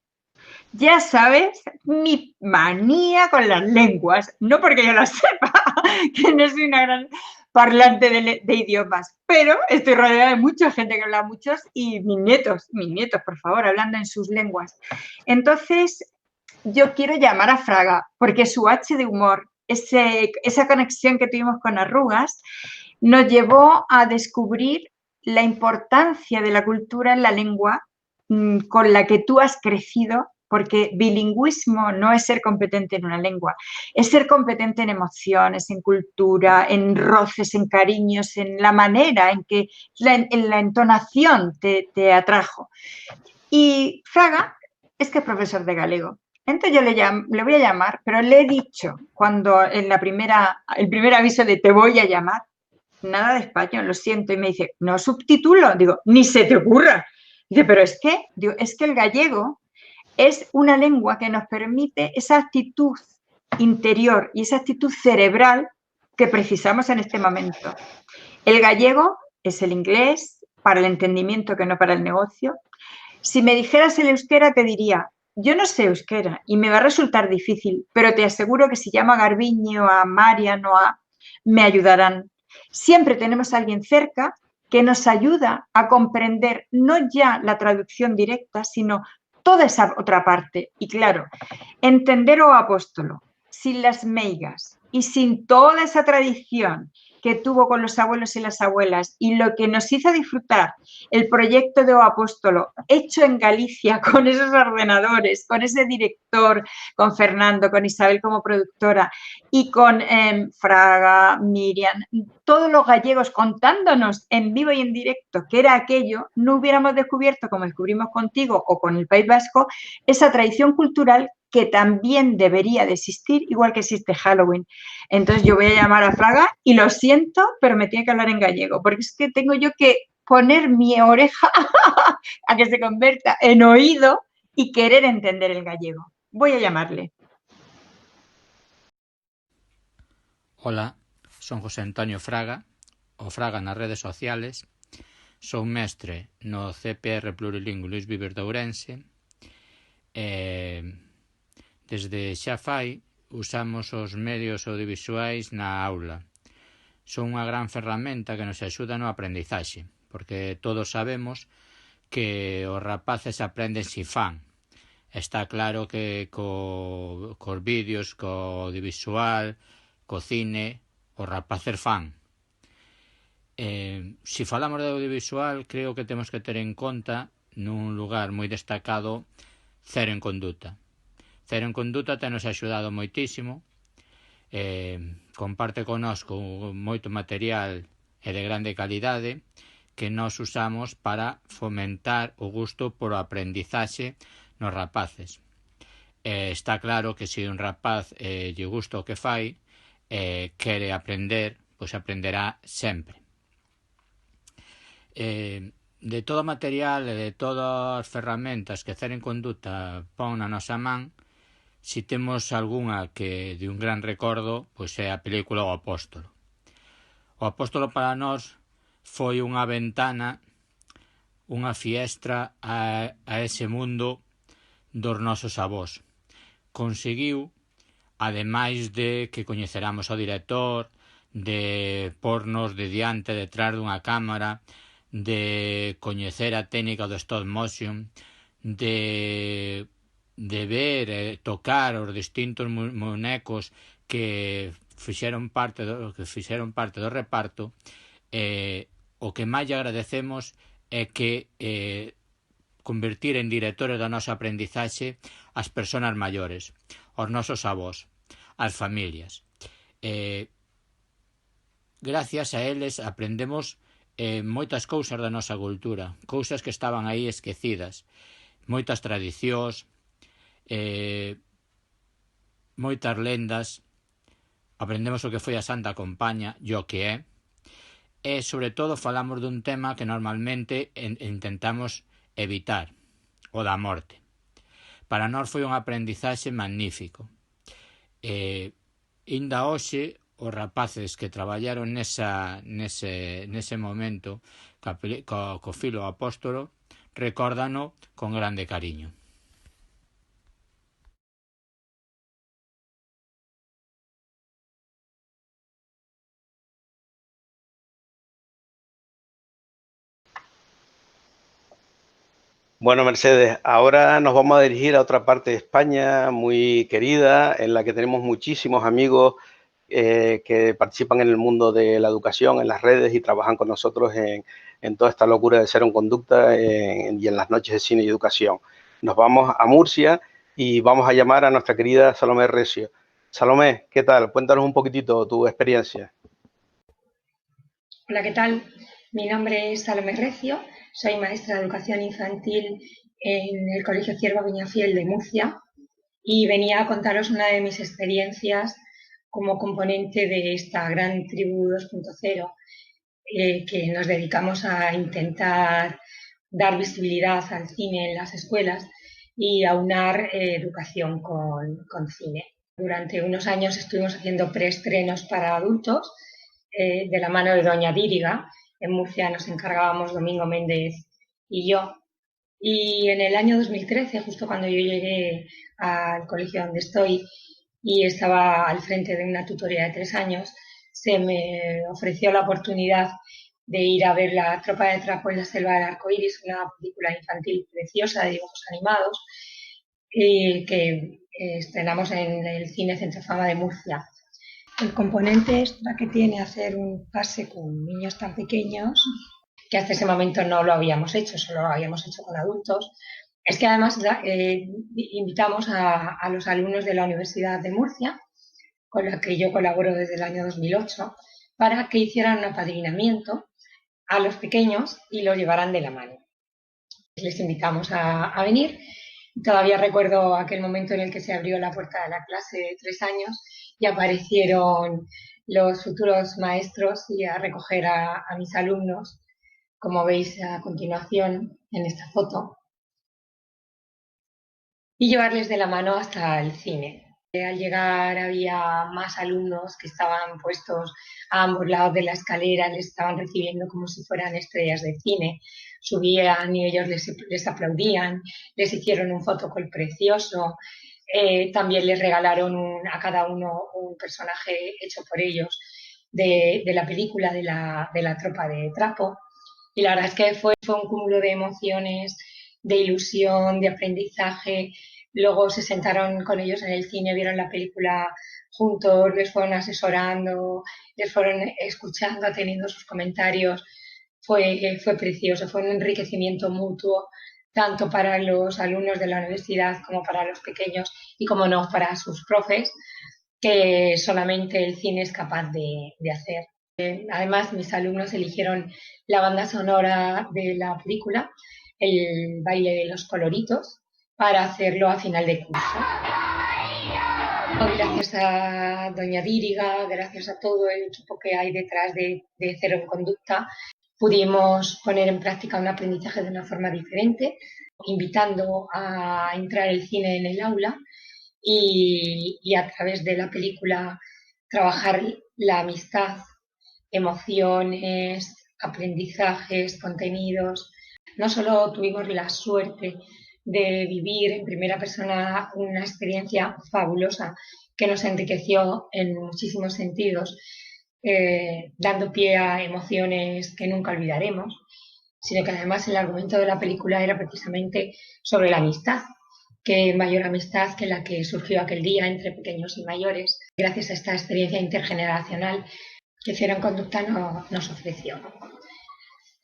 ya sabes mi manía con las lenguas, no porque yo las sepa, que no soy una gran parlante de idiomas, pero estoy rodeada de mucha gente que habla muchos, y mis nietos, por favor, hablando en sus lenguas. Entonces, yo quiero llamar a Fraga, porque su H de humor, esa conexión que tuvimos con Arrugas, nos llevó a descubrir la importancia de la cultura en la lengua con la que tú has crecido porque bilingüismo no es ser competente en una lengua, es ser competente en emociones, en cultura, en roces, en cariños, en la manera en que en la entonación te atrajo. Y Fraga es que es profesor de galego. Entonces yo le voy a llamar, pero le he dicho cuando en el primer aviso de te voy a llamar, nada de español, lo siento. Y me dice, no subtitulo. Digo, ni se te ocurra. Dice, pero es que, digo, es que el gallego es una lengua que nos permite esa actitud interior y esa actitud cerebral que precisamos en este momento. El gallego es el inglés para el entendimiento que no para el negocio. Si me dijeras el euskera te diría, yo no sé euskera y me va a resultar difícil, pero te aseguro que si llamo a Garbiño, a Marian o me ayudarán. Siempre tenemos a alguien cerca que nos ayuda a comprender no ya la traducción directa, sino toda esa otra parte. Y claro, entender o apóstolo sin las meigas y sin toda esa tradición que tuvo con los abuelos y las abuelas y lo que nos hizo disfrutar el proyecto de O Apóstolo hecho en Galicia con esos ordenadores, con ese director, con Fernando, con Isabel como productora y con Fraga, Miriam, todos los gallegos contándonos en vivo y en directo qué era aquello, no hubiéramos descubierto, como descubrimos contigo o con el País Vasco, esa tradición cultural que también debería de existir, igual que existe Halloween. Entonces yo voy a llamar a Fraga y lo siento, pero me tiene que hablar en gallego, porque es que tengo yo que poner mi oreja a que se convierta en oído y querer entender el gallego. Voy a llamarle. Hola, son José Antonio Fraga, o Fraga nas redes sociales. Son mestre no CPR Plurilingüe Luís Vives de Ourense. Desde xa fai usamos os medios audiovisuais na aula. Son unha gran ferramenta que nos axuda no aprendizaxe, porque todos sabemos que os rapaces aprenden si fan. Está claro que cos vídeos, co audiovisual, co cine, os rapaces fan. Si falamos de audiovisual, creo que temos que ter en conta nun lugar moi destacado Cero en Conduta. Cero en Conduta tenos axudado moitísimo, comparte connosco moito material e de grande calidade que nós usamos para fomentar o gusto por o aprendizaxe nos rapaces. Está claro que se un rapaz lle gusta o que fai e quere aprender, pois aprenderá sempre. De todo o material e de todas as ferramentas que Cero en Conduta pon na nosa man, si temos algunha que de un gran recordo, pois é a película O Apóstolo. O Apóstolo para nós foi unha ventana, unha fiestra a ese mundo dos nosos avós. Conseguiu, ademais de que coñeceramos ao director, de pornos de diante detrás dunha cámara, de coñecer a técnica do stop motion, de ver e tocar os distintos monecos que fixeron parte do reparto. O que máis agradecemos é que convertir en directores do noso aprendizaxe as persoas maiores, os nosos avós, as familias. Gracias a eles aprendemos moitas cousas da nosa cultura, cousas que estaban aí esquecidas, moitas tradicións, moitas lendas, aprendemos o que foi a Santa Compaña e o que é, e sobre todo falamos dun tema que normalmente intentamos evitar, o da morte. Para nós foi un aprendizaxe magnífico. Inda hoxe, os rapaces que traballaron nese momento co filo Apóstolo recórdano con grande cariño. Bueno, Mercedes, ahora nos vamos a dirigir a otra parte de España muy querida, en la que tenemos muchísimos amigos que participan en el mundo de la educación, en las redes y trabajan con nosotros en toda esta locura de Cero en Conducta y en las noches de cine y educación. Nos vamos a Murcia y vamos a llamar a nuestra querida Salomé Recio. Salomé, ¿qué tal? Cuéntanos un poquitito tu experiencia. Hola, ¿qué tal? Mi nombre es Salomé Recio, soy maestra de educación infantil en el Colegio Ciervo Peñafiel de Murcia y venía a contaros una de mis experiencias como componente de esta gran tribu 2.0 que nos dedicamos a intentar dar visibilidad al cine en las escuelas y aunar educación con cine. Durante unos años estuvimos haciendo preestrenos para adultos de la mano de Doña Díriga. En Murcia nos encargábamos Domingo Méndez y yo. Y en el año 2013, justo cuando yo llegué al colegio donde estoy y estaba al frente de una tutoría de 3 años, se me ofreció la oportunidad de ir a ver La tropa de Trapo en la selva del arcoíris, una película infantil preciosa de dibujos animados que estrenamos en el Cine Centrofama de Murcia. El componente extra que tiene hacer un pase con niños tan pequeños, que hasta ese momento no lo habíamos hecho, solo lo habíamos hecho con adultos, es que además invitamos a los alumnos de la Universidad de Murcia, con la que yo colaboro desde el año 2008, para que hicieran un apadrinamiento a los pequeños y los llevaran de la mano. Les invitamos a venir. Todavía recuerdo aquel momento en el que se abrió la puerta de la clase de 3 años y aparecieron los futuros maestros y a recoger a mis alumnos, como veis a continuación en esta foto, y llevarles de la mano hasta el cine. Al llegar había más alumnos que estaban puestos a ambos lados de la escalera, les estaban recibiendo como si fueran estrellas de cine. Subían y ellos les aplaudían, les hicieron un fotocall precioso. También les regalaron a cada uno un personaje hecho por ellos de la película de la tropa de Trapo. Y la verdad es que fue un cúmulo de emociones, de ilusión, de aprendizaje. Luego se sentaron con ellos en el cine, vieron la película juntos, les fueron asesorando, les fueron escuchando, teniendo sus comentarios. Fue precioso, fue un enriquecimiento mutuo, tanto para los alumnos de la universidad como para los pequeños y, como no, para sus profes, que solamente el cine es capaz de hacer. Además, mis alumnos eligieron la banda sonora de la película, El baile de los coloritos, para hacerlo a final de curso. Gracias a Doña Díriga, gracias a todo el equipo que hay detrás de Cero en Conducta, pudimos poner en práctica un aprendizaje de una forma diferente, invitando a entrar el cine en el aula y a través de la película trabajar la amistad, emociones, aprendizajes, contenidos. No solo tuvimos la suerte de vivir en primera persona una experiencia fabulosa que nos enriqueció en muchísimos sentidos, dando pie a emociones que nunca olvidaremos, sino que además el argumento de la película era precisamente sobre la amistad, que mayor amistad que la que surgió aquel día entre pequeños y mayores, gracias a esta experiencia intergeneracional que Cero en Conducta nos ofreció.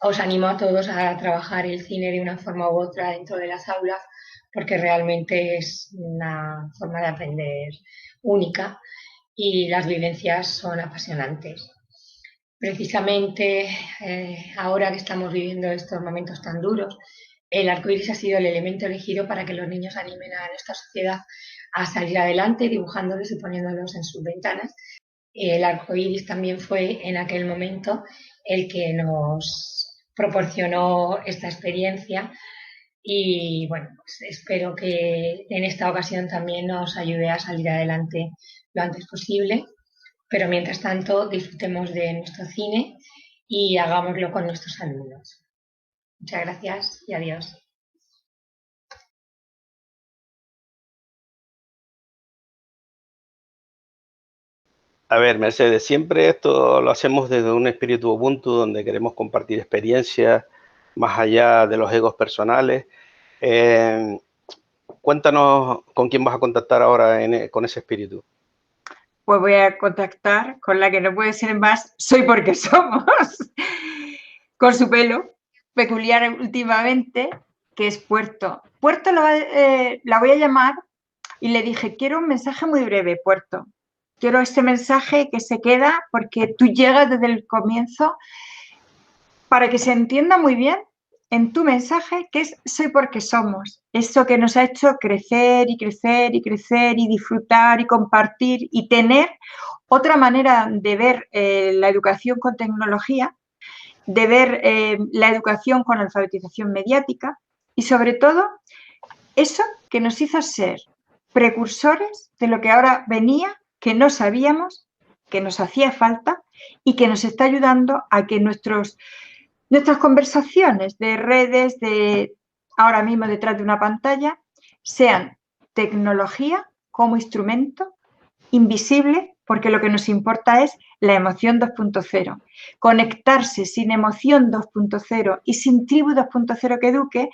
Os animo a todos a trabajar el cine de una forma u otra dentro de las aulas, porque realmente es una forma de aprender única y las vivencias son apasionantes. Precisamente ahora que estamos viviendo estos momentos tan duros, el arcoíris ha sido el elemento elegido para que los niños animen a nuestra sociedad a salir adelante, dibujándolos y poniéndolos en sus ventanas. El arcoíris también fue en aquel momento el que nos proporcionó esta experiencia y bueno, pues espero que en esta ocasión también nos ayude a salir adelante lo antes posible, pero mientras tanto disfrutemos de nuestro cine y hagámoslo con nuestros alumnos. Muchas gracias y adiós. A ver, Mercedes, siempre esto lo hacemos desde un espíritu Ubuntu donde queremos compartir experiencias más allá de los egos personales. Cuéntanos con quién vas a contactar ahora con ese espíritu. Pues voy a contactar con la que no puede ser más, soy porque somos, con su pelo peculiar últimamente, que es Puerto. Puerto la voy a llamar y le dije, quiero un mensaje muy breve, Puerto. Quiero ese mensaje que se queda porque tú llegas desde el comienzo para que se entienda muy bien en tu mensaje que es soy porque somos. Eso que nos ha hecho crecer y crecer y crecer y disfrutar y compartir y tener otra manera de ver la educación con tecnología, de ver la educación con alfabetización mediática y sobre todo eso que nos hizo ser precursores de lo que ahora venía, que no sabíamos, que nos hacía falta y que nos está ayudando a que nuestras conversaciones de redes, de ahora mismo detrás de una pantalla, sean tecnología como instrumento invisible, porque lo que nos importa es la emoción 2.0. Conectarse sin emoción 2.0 y sin tribu 2.0 que eduque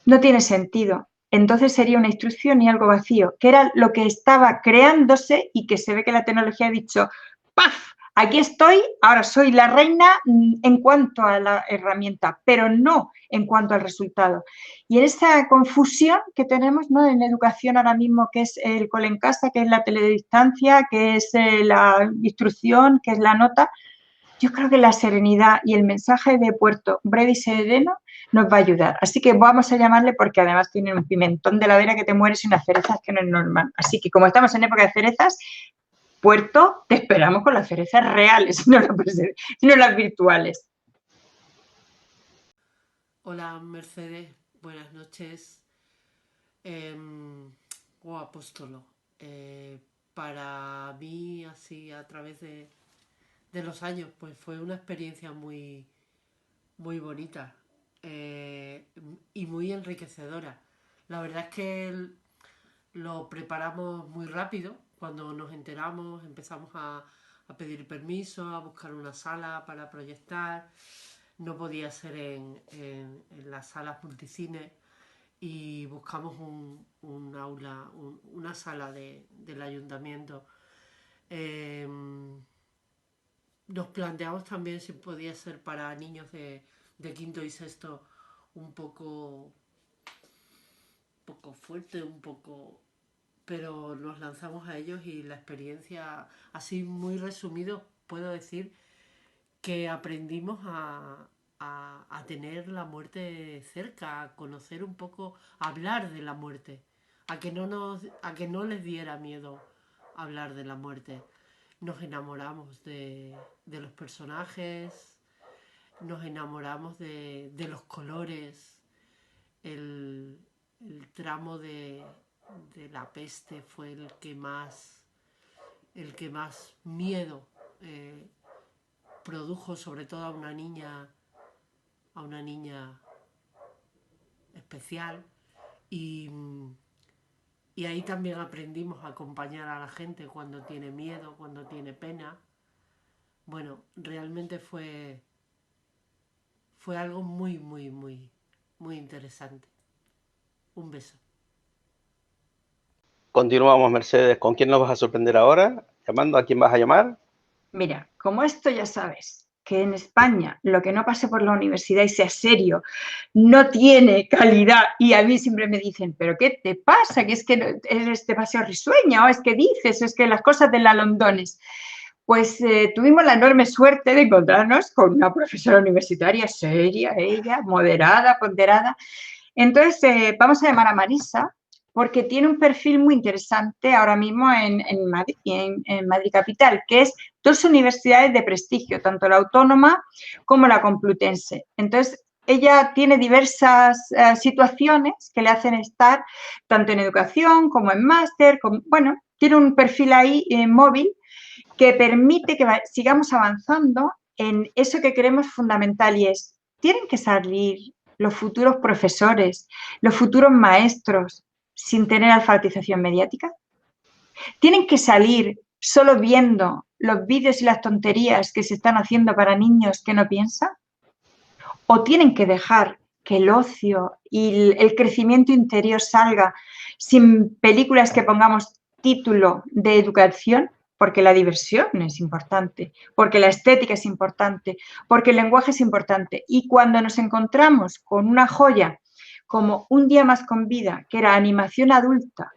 no tiene sentido. Entonces sería una instrucción y algo vacío, que era lo que estaba creándose y que se ve que la tecnología ha dicho, ¡paf! Aquí estoy, ahora soy la reina en cuanto a la herramienta, pero no en cuanto al resultado. Y en esa confusión que tenemos, ¿no?, en educación ahora mismo, que es el cole en casa, que es la teledistancia, que es la instrucción, que es la nota, yo creo que la serenidad y el mensaje de Puerto breve y sereno nos va a ayudar. Así que vamos a llamarle porque además tiene un pimentón de la vera que te mueres y unas cerezas que no es normal. Así que como estamos en época de cerezas, Puerto, te esperamos con las cerezas reales, no las virtuales. Hola Mercedes, buenas noches. Apóstolo. Para mí, así a través de los años, pues fue una experiencia muy, muy bonita y muy enriquecedora. La verdad es que lo preparamos muy rápido. Cuando nos enteramos empezamos a pedir permiso, a buscar una sala para proyectar. No podía ser en las salas multicine y buscamos un aula, una sala del ayuntamiento. Nos planteamos también si podía ser para niños de quinto y sexto un poco fuerte, pero nos lanzamos a ellos y la experiencia, así muy resumido, puedo decir que aprendimos a tener la muerte cerca, a conocer un poco, a hablar de la muerte, a que no les diera miedo hablar de la muerte. Nos enamoramos de los personajes, nos enamoramos de los colores, el tramo de la peste fue el que más miedo produjo, sobre todo a una niña especial, y ahí también aprendimos a acompañar a la gente cuando tiene miedo, cuando tiene pena. Bueno, realmente fue algo muy, muy, muy, muy interesante. Un beso. Continuamos, Mercedes. ¿Con quién nos vas a sorprender ahora? ¿Llamando? ¿A quién vas a llamar? Mira, como esto ya sabes, que en España lo que no pase por la universidad y sea serio no tiene calidad, y a mí siempre me dicen, ¿pero qué te pasa? ¿Que es que eres demasiado risueña? ¿O es que dices? ¿Es que las cosas de la Londones? Pues tuvimos la enorme suerte de encontrarnos con una profesora universitaria seria, ella, moderada, ponderada. Entonces, vamos a llamar a Marisa, porque tiene un perfil muy interesante ahora mismo en Madrid Capital, que es dos universidades de prestigio, tanto la Autónoma como la Complutense. Entonces, ella tiene diversas situaciones que le hacen estar tanto en educación como en máster, bueno, tiene un perfil ahí móvil que permite que sigamos avanzando en eso que creemos fundamental, y es, tienen que salir los futuros profesores, los futuros maestros sin tener alfabetización mediática. Tienen que salir solo viendo los vídeos y las tonterías que se están haciendo para niños que no piensan. O tienen que dejar que el ocio y el crecimiento interior salga sin películas que pongamos título de educación, porque la diversión es importante, porque la estética es importante, porque el lenguaje es importante. Y cuando nos encontramos con una joya como Un día más con vida, que era animación adulta,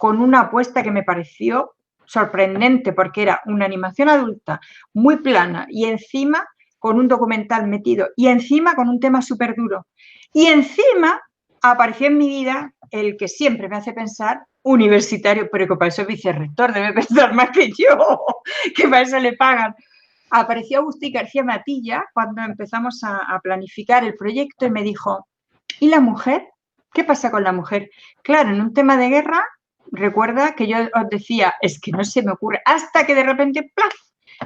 con una apuesta que me pareció sorprendente, porque era una animación adulta muy plana y encima con un documental metido y encima con un tema súper duro. Y encima apareció en mi vida el que siempre me hace pensar universitario, pero que para eso es vicerrector, debe pensar más que yo, que para eso le pagan. Apareció Agustín García Matilla cuando empezamos a planificar el proyecto y me dijo, ¿y la mujer? ¿Qué pasa con la mujer? Claro, en un tema de guerra, recuerda que yo os decía, es que no se me ocurre, hasta que de repente, ¡plaf!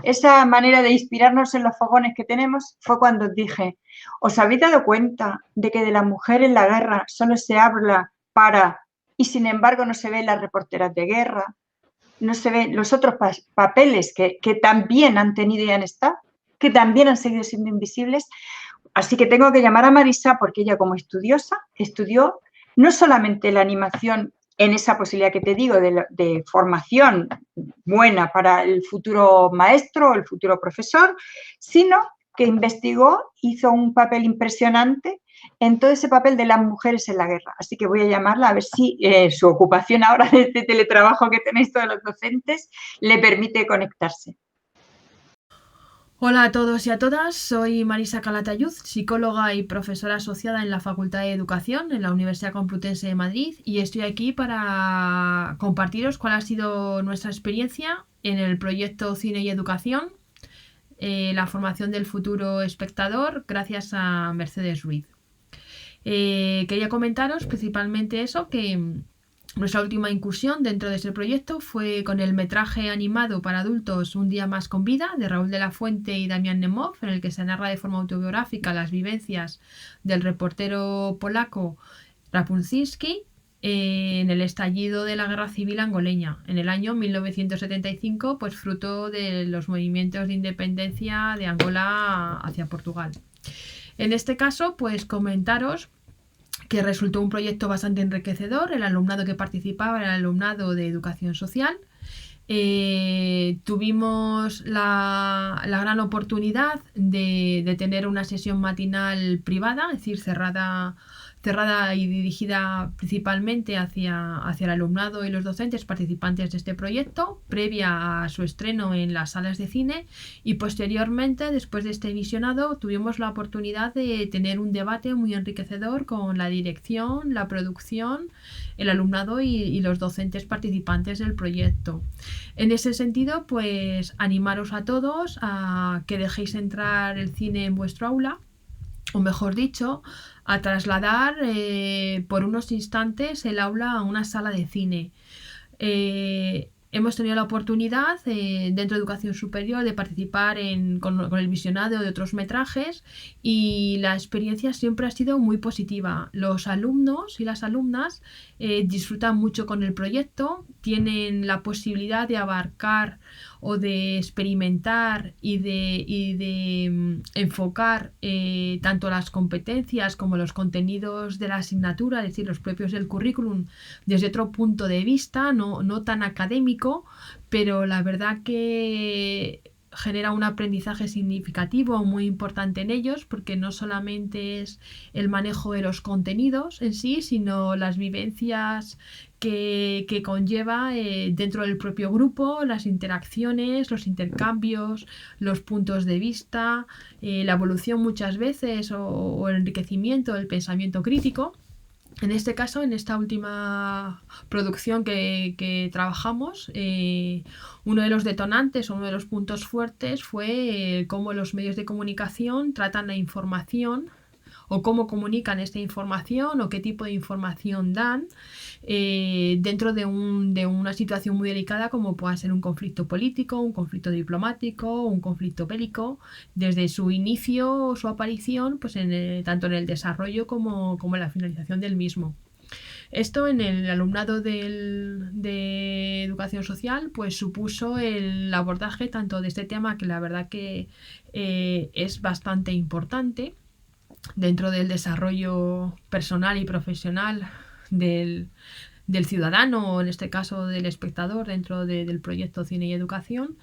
Esa manera de inspirarnos en los fogones que tenemos fue cuando os dije, ¿os habéis dado cuenta de que de la mujer en la guerra solo se habla para, y sin embargo no se ven las reporteras de guerra, no se ven los otros papeles que también han tenido y han estado, que también han seguido siendo invisibles? Así que tengo que llamar a Marisa porque ella como estudiosa estudió no solamente la animación en esa posibilidad que te digo de formación buena para el futuro maestro o el futuro profesor, sino que investigó, hizo un papel impresionante en todo ese papel de las mujeres en la guerra. Así que voy a llamarla a ver si su ocupación ahora de este teletrabajo que tenéis todos los docentes le permite conectarse. Hola a todos y a todas, soy Marisa Calatayud, psicóloga y profesora asociada en la Facultad de Educación en la Universidad Complutense de Madrid, y estoy aquí para compartiros cuál ha sido nuestra experiencia en el proyecto Cine y Educación, la formación del futuro espectador, gracias a Mercedes Ruiz. Quería comentaros principalmente eso, que nuestra última incursión dentro de este proyecto fue con el metraje animado para adultos Un día más con vida, de Raúl de la Fuente y Damián Nemov, en el que se narra de forma autobiográfica las vivencias del reportero polaco Rapunzinski en el estallido de la guerra civil angoleña, en el año 1975, pues fruto de los movimientos de independencia de Angola hacia Portugal. En este caso, pues comentaros que resultó un proyecto bastante enriquecedor. El alumnado que participaba era el alumnado de educación social. Tuvimos la gran oportunidad de tener una sesión matinal privada, es decir, cerrada y dirigida principalmente hacia el alumnado y los docentes participantes de este proyecto, previa a su estreno en las salas de cine, y posteriormente, después de este visionado, tuvimos la oportunidad de tener un debate muy enriquecedor con la dirección, la producción, el alumnado y los docentes participantes del proyecto. En ese sentido, pues animaros a todos a que dejéis entrar el cine en vuestro aula, o mejor dicho, a trasladar por unos instantes el aula a una sala de cine. Hemos tenido la oportunidad dentro de educación superior de participar con el visionado de otros metrajes, y la experiencia siempre ha sido muy positiva. Los alumnos y las alumnas disfrutan mucho con el proyecto, tienen la posibilidad de abarcar o de experimentar y de enfocar tanto las competencias como los contenidos de la asignatura, es decir, los propios del currículum, desde otro punto de vista, no tan académico, pero la verdad que genera un aprendizaje significativo muy importante en ellos, porque no solamente es el manejo de los contenidos en sí, sino las vivencias que conlleva dentro del propio grupo, las interacciones, los intercambios, los puntos de vista, la evolución muchas veces o el enriquecimiento del pensamiento crítico. En este caso, en esta última producción que trabajamos, uno de los detonantes o uno de los puntos fuertes fue cómo los medios de comunicación tratan la información, o cómo comunican esta información, o qué tipo de información dan dentro de una situación muy delicada como pueda ser un conflicto político, un conflicto diplomático, un conflicto bélico, desde su inicio o su aparición, pues tanto en el desarrollo como en la finalización del mismo. Esto en el alumnado de educación social pues supuso el abordaje tanto de este tema, que la verdad que es bastante importante dentro del desarrollo personal y profesional del ciudadano, o en este caso del espectador, dentro del proyecto Cine y Educación,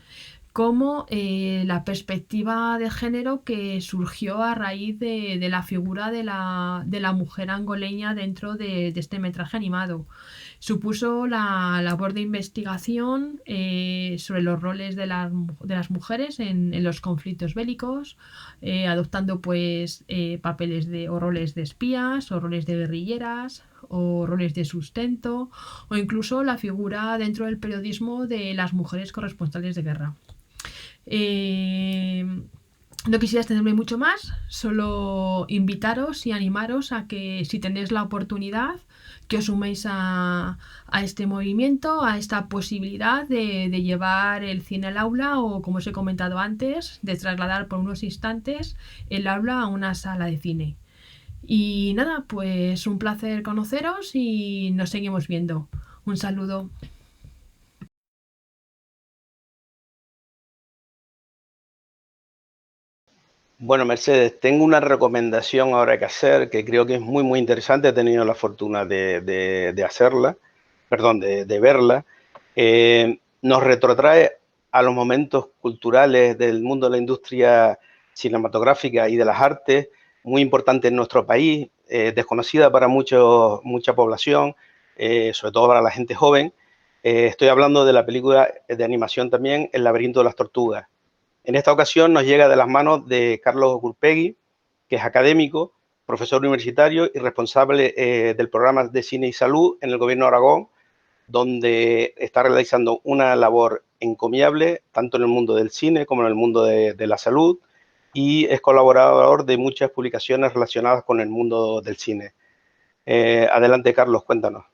como la perspectiva de género que surgió a raíz de la figura de la mujer angoleña dentro de este metraje animado. Supuso la labor de investigación sobre los roles de las mujeres en los conflictos bélicos, adoptando pues papeles o roles de espías, o roles de guerrilleras, o roles de sustento, o incluso la figura dentro del periodismo de las mujeres corresponsales de guerra. No quisiera extenderme mucho más, solo invitaros y animaros a que, si tenéis la oportunidad, que os suméis a este movimiento, a esta posibilidad de llevar el cine al aula, o, como os he comentado antes, de trasladar por unos instantes el aula a una sala de cine. Y nada, pues un placer conoceros y nos seguimos viendo. Un saludo. Bueno, Mercedes, tengo una recomendación ahora que hacer que creo que es muy, muy interesante. He tenido la fortuna de hacerla, perdón, de verla. Nos retrotrae a los momentos culturales del mundo de la industria cinematográfica y de las artes, muy importante en nuestro país, desconocida para mucha población, sobre todo para la gente joven. Estoy hablando de la película de animación también, El laberinto de las tortugas. En esta ocasión nos llega de las manos de Carlos Gurpegui, que es académico, profesor universitario y responsable del programa de cine y salud en el Gobierno de Aragón, donde está realizando una labor encomiable, tanto en el mundo del cine como en el mundo de la salud, y es colaborador de muchas publicaciones relacionadas con el mundo del cine. Adelante, Carlos, cuéntanos.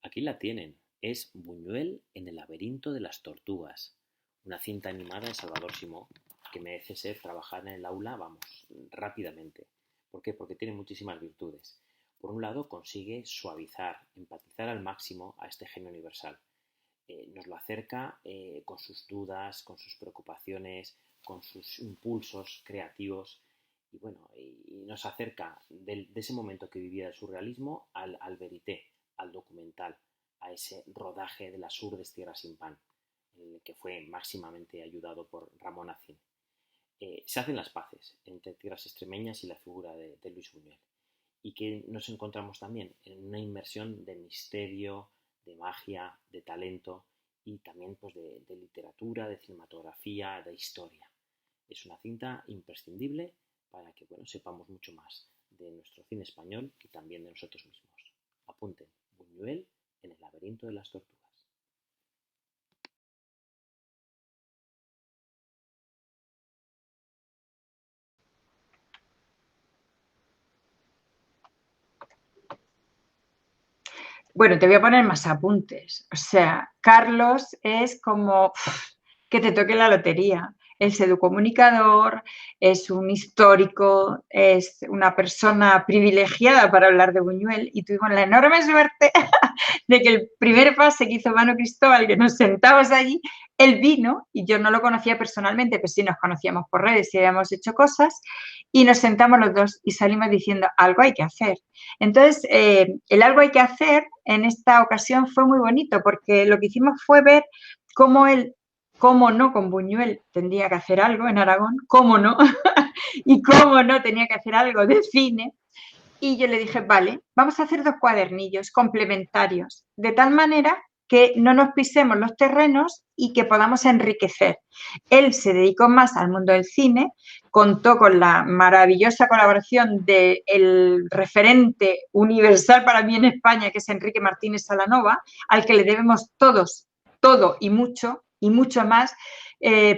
Aquí la tienen, es Buñuel en el laberinto de las tortugas, una cinta animada de Salvador Simó que merece ser trabajada en el aula, vamos, rápidamente. ¿Por qué? Porque tiene muchísimas virtudes. Por un lado, consigue suavizar, empatizar al máximo a este genio universal. Nos lo acerca con sus dudas, con sus preocupaciones, con sus impulsos creativos, y bueno, y nos acerca de ese momento que vivía el surrealismo al verité, al documental, a ese rodaje de las urdes Tierra sin pan, que fue máximamente ayudado por Ramón Acín. Se hacen las paces entre tierras extremeñas y la figura de Luis Buñuel, y que nos encontramos también en una inmersión de misterio, de magia, de talento, y también pues de literatura, de cinematografía, de historia. Es una cinta imprescindible para que sepamos mucho más de nuestro cine español y también de nosotros mismos. Apunten, Buñuel en el laberinto de las tortugas. Bueno, te voy a poner más apuntes. O sea, Carlos es como que te toque la lotería. Es educomunicador, es un histórico, es una persona privilegiada para hablar de Buñuel, y tuvimos la enorme suerte de que el primer pase que hizo Manu Cristóbal, que nos sentamos allí, él vino, y yo no lo conocía personalmente, pero sí nos conocíamos por redes y habíamos hecho cosas, y nos sentamos los dos y salimos diciendo, algo hay que hacer. Entonces, el algo hay que hacer en esta ocasión fue muy bonito, porque lo que hicimos fue ver cómo él, cómo no con Buñuel tendría que hacer algo en Aragón, cómo no, y cómo no tenía que hacer algo de cine. Y yo le dije, vale, vamos a hacer 2 cuadernillos complementarios, de tal manera que no nos pisemos los terrenos y que podamos enriquecer. Él se dedicó más al mundo del cine, contó con la maravillosa colaboración del referente universal para mí en España, que es Enrique Martínez Salanova, al que le debemos todos, todo y mucho más.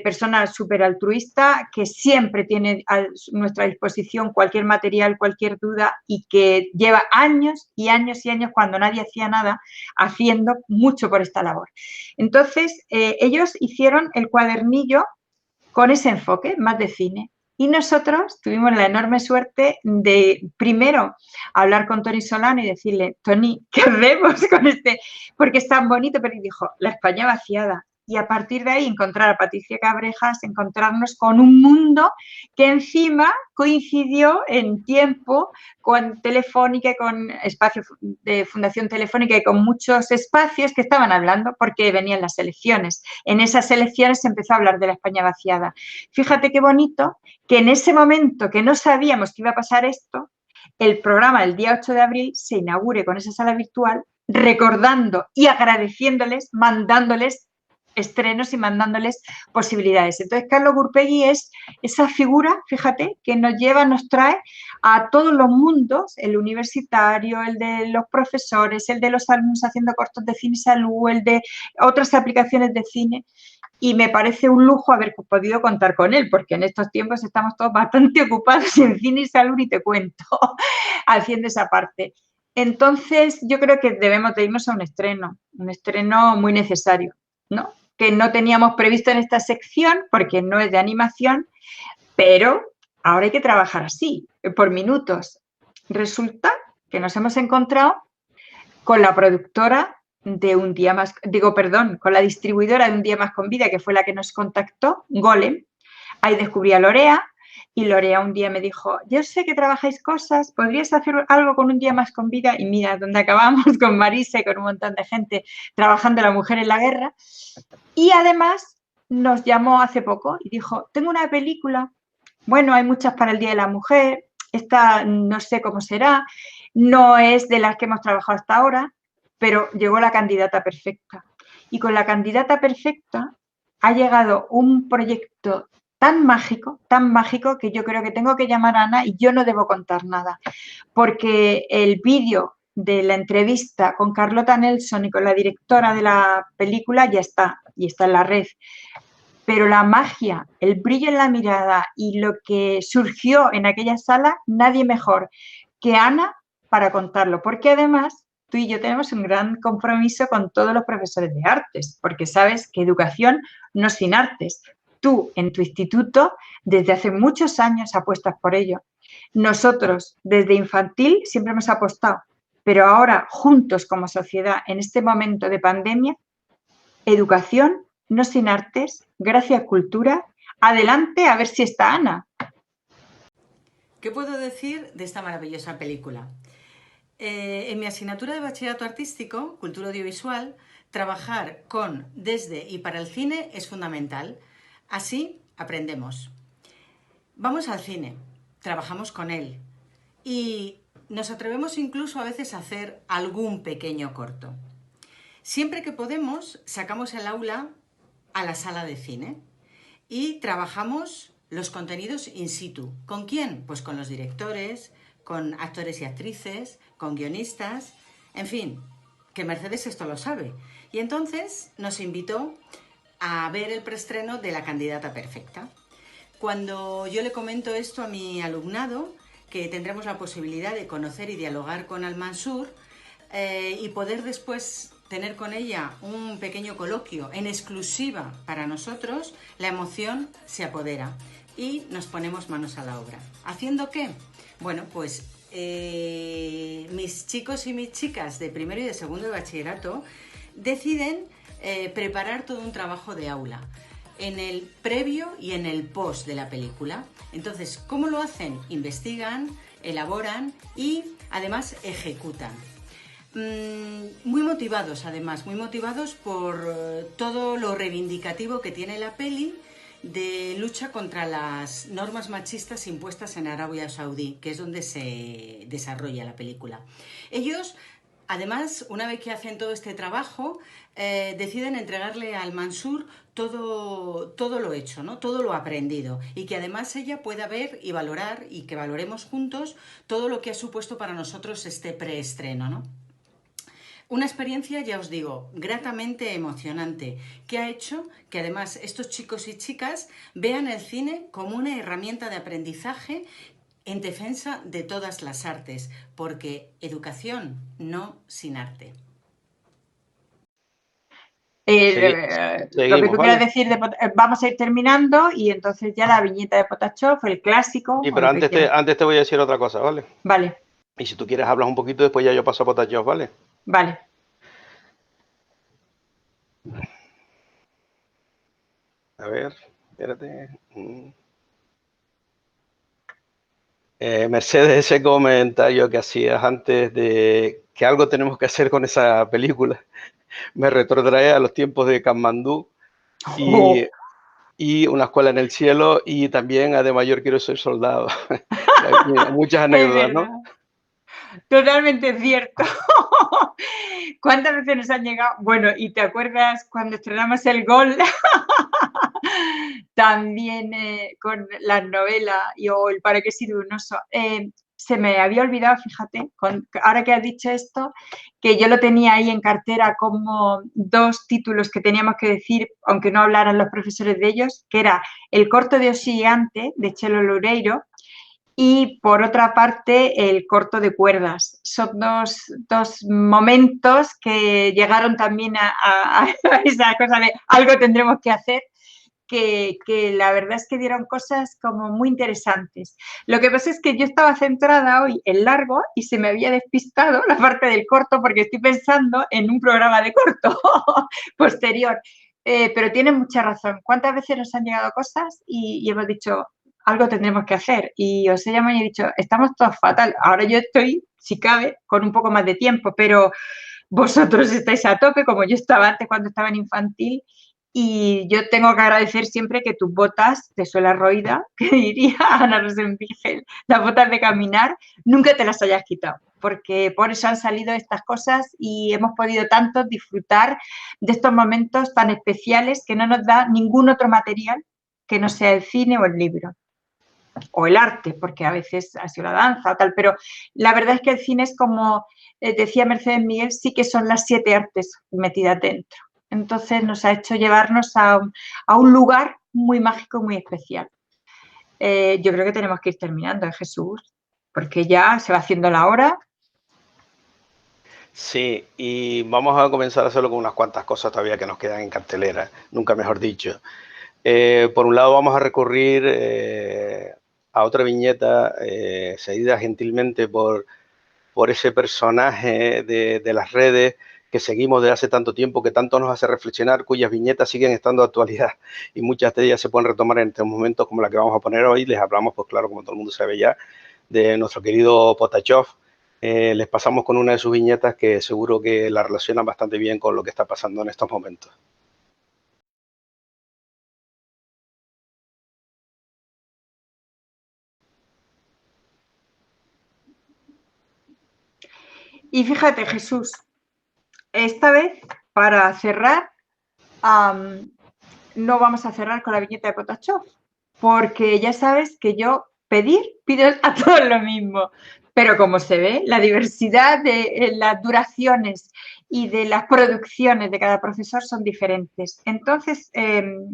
Persona súper altruista, que siempre tiene a nuestra disposición cualquier material, cualquier duda, y que lleva años y años y años, cuando nadie hacía nada, haciendo mucho por esta labor. Entonces, ellos hicieron el cuadernillo con ese enfoque, más de cine. Y nosotros tuvimos la enorme suerte de, primero, hablar con Toni Solano y decirle, Toni, ¿qué hacemos con este? Porque es tan bonito, pero dijo, la España vaciada. y a partir de ahí encontrar a Patricia Cabrejas, encontrarnos con un mundo que encima coincidió en tiempo con Telefónica, con espacio de Fundación Telefónica y con muchos espacios que estaban hablando porque venían las elecciones. En esas elecciones se empezó a hablar de la España vaciada. Fíjate qué bonito que en ese momento que no sabíamos que iba a pasar esto, el programa el día 8 de abril se inaugure con esa sala virtual recordando y agradeciéndoles, mandándoles estrenos y mandándoles posibilidades. Entonces, Carlos Gurpegui es esa figura, fíjate, que nos lleva, nos trae a todos los mundos, el universitario, el de los profesores, el de los alumnos haciendo cortos de cine y salud, el de otras aplicaciones de cine, y me parece un lujo haber podido contar con él, porque en estos tiempos estamos todos bastante ocupados en cine y salud, y te cuento, haciendo esa parte. Entonces, yo creo que debemos de irnos a un estreno muy necesario, ¿no? Que no teníamos previsto en esta sección, porque no es de animación, pero ahora hay que trabajar así, por minutos. Resulta que nos hemos encontrado con la productora de Un Día Más, con la distribuidora de Un Día Más con Vida, que fue la que nos contactó, Golem. Ahí descubrí a Lorea, y Lorea un día me dijo, yo sé que trabajáis cosas, ¿podrías hacer algo con Un Día Más con Vida? Y mira dónde acabamos, con Marisa y con un montón de gente trabajando la mujer en la guerra. Y además nos llamó hace poco y dijo, tengo una película, bueno, hay muchas para el Día de la Mujer, esta no sé cómo será, no es de las que hemos trabajado hasta ahora, pero llegó la candidata perfecta. Y con la candidata perfecta ha llegado un proyecto tan mágico, que yo creo que tengo que llamar a Ana y yo no debo contar nada, porque el vídeo de la entrevista con Carlota Nelson y con la directora de la película ya está, y está en la red. Pero la magia, el brillo en la mirada y lo que surgió en aquella sala, nadie mejor que Ana para contarlo, porque además tú y yo tenemos un gran compromiso con todos los profesores de artes, porque sabes que educación no es sin artes. Tú en tu instituto desde hace muchos años apuestas por ello. Nosotros desde infantil siempre hemos apostado, pero ahora juntos como sociedad en este momento de pandemia, educación no sin artes, gracias cultura. Adelante, a ver si está Ana. ¿Qué puedo decir de esta maravillosa película? En mi asignatura de bachillerato artístico, cultura audiovisual, trabajar con, desde y para el cine es fundamental. Así aprendemos. Vamos al cine, trabajamos con él y nos atrevemos incluso a veces a hacer algún pequeño corto. Siempre que podemos, sacamos el aula a la sala de cine y trabajamos los contenidos in situ. ¿Con quién? Pues con los directores, con actores y actrices, con guionistas, en fin, que Mercedes esto lo sabe. Y entonces nos invitó a ver el preestreno de La candidata perfecta. Cuando yo le comento esto a mi alumnado, que tendremos la posibilidad de conocer y dialogar con Al-Mansur y poder después tener con ella un pequeño coloquio en exclusiva para nosotros, la emoción se apodera y nos ponemos manos a la obra. ¿Haciendo qué? Bueno, pues mis chicos y mis chicas de primero y de segundo de bachillerato deciden preparar todo un trabajo de aula en el previo y en el post de la película. Entonces, ¿cómo lo hacen? Investigan, elaboran y además ejecutan. Muy motivados además, muy motivados por todo lo reivindicativo que tiene la peli de lucha contra las normas machistas impuestas en Arabia Saudí, que es donde se desarrolla la película. Ellos, además, una vez que hacen todo este trabajo, deciden entregarle al Mansur todo lo hecho, ¿no? Todo lo aprendido, y que además ella pueda ver y valorar, y que valoremos juntos todo lo que ha supuesto para nosotros este preestreno, ¿no? Una experiencia, ya os digo, gratamente emocionante, que ha hecho que además estos chicos y chicas vean el cine como una herramienta de aprendizaje en defensa de todas las artes, porque educación no sin arte. Lo que tú quieras decir, vamos a ir terminando y entonces ya la viñeta de Potachov, el clásico. Sí, pero antes te voy a decir otra cosa, ¿vale? Vale. Y si tú quieres hablas un poquito, después ya yo paso a Potachov, ¿vale? Vale. A ver, espérate. Mercedes, ese comentario que hacías antes de que algo tenemos que hacer con esa película, me retrotrae a los tiempos de Katmandú y Una escuela en el cielo, y también a De mayor quiero ser soldado. Muchas anécdotas, ¿no? Totalmente cierto. ¿Cuántas veces nos han llegado? Bueno, ¿y te acuerdas cuando estrenamos El Gol? También con las novelas o El para qué sirve un oso. Se me había olvidado, fíjate, ahora que has dicho esto, que yo lo tenía ahí en cartera como 2 títulos que teníamos que decir, aunque no hablaran los profesores de ellos, que era El corto de Oso Gigante, de Chelo Loureiro, y por otra parte el corto de cuerdas. Son dos momentos que llegaron también a esa cosa de algo tendremos que hacer, que la verdad es que dieron cosas como muy interesantes. Lo que pasa es que yo estaba centrada hoy en largo y se me había despistado la parte del corto porque estoy pensando en un programa de corto posterior. Pero tienen mucha razón. ¿Cuántas veces nos han llegado cosas y hemos dicho, algo tendremos que hacer? Y os he llamado y he dicho, estamos todos fatal. Ahora yo estoy, si cabe, con un poco más de tiempo, pero vosotros estáis a tope, como yo estaba antes cuando estaba en infantil, y yo tengo que agradecer siempre que tus botas de suela roída, que diría Ana Rosenbigel, las botas de caminar, nunca te las hayas quitado, porque por eso han salido estas cosas y hemos podido tanto disfrutar de estos momentos tan especiales que no nos da ningún otro material que no sea el cine o el libro. O el arte, porque a veces ha sido la danza o tal, pero la verdad es que el cine es como decía Mercedes Miguel, sí que son las 7 artes metidas dentro. Entonces nos ha hecho llevarnos a un lugar muy mágico, muy especial. Yo creo que tenemos que ir terminando, Jesús, porque ya se va haciendo la hora. Sí, y vamos a comenzar a hacerlo con unas cuantas cosas todavía que nos quedan en cartelera, nunca mejor dicho. Por un lado vamos a recurrir a otra viñeta cedida gentilmente por ese personaje de las redes que seguimos desde hace tanto tiempo, que tanto nos hace reflexionar, cuyas viñetas siguen estando de actualidad y muchas de ellas se pueden retomar en estos momentos como la que vamos a poner hoy. Les hablamos, pues claro, como todo el mundo sabe ya, de nuestro querido Potachov. Les pasamos con una de sus viñetas que seguro que la relaciona bastante bien con lo que está pasando en estos momentos. Y fíjate, Jesús, esta vez, para cerrar, no vamos a cerrar con la viñeta de Potachov, porque ya sabes que yo pido a todos lo mismo, pero como se ve, la diversidad de las duraciones y de las producciones de cada profesor son diferentes. Entonces,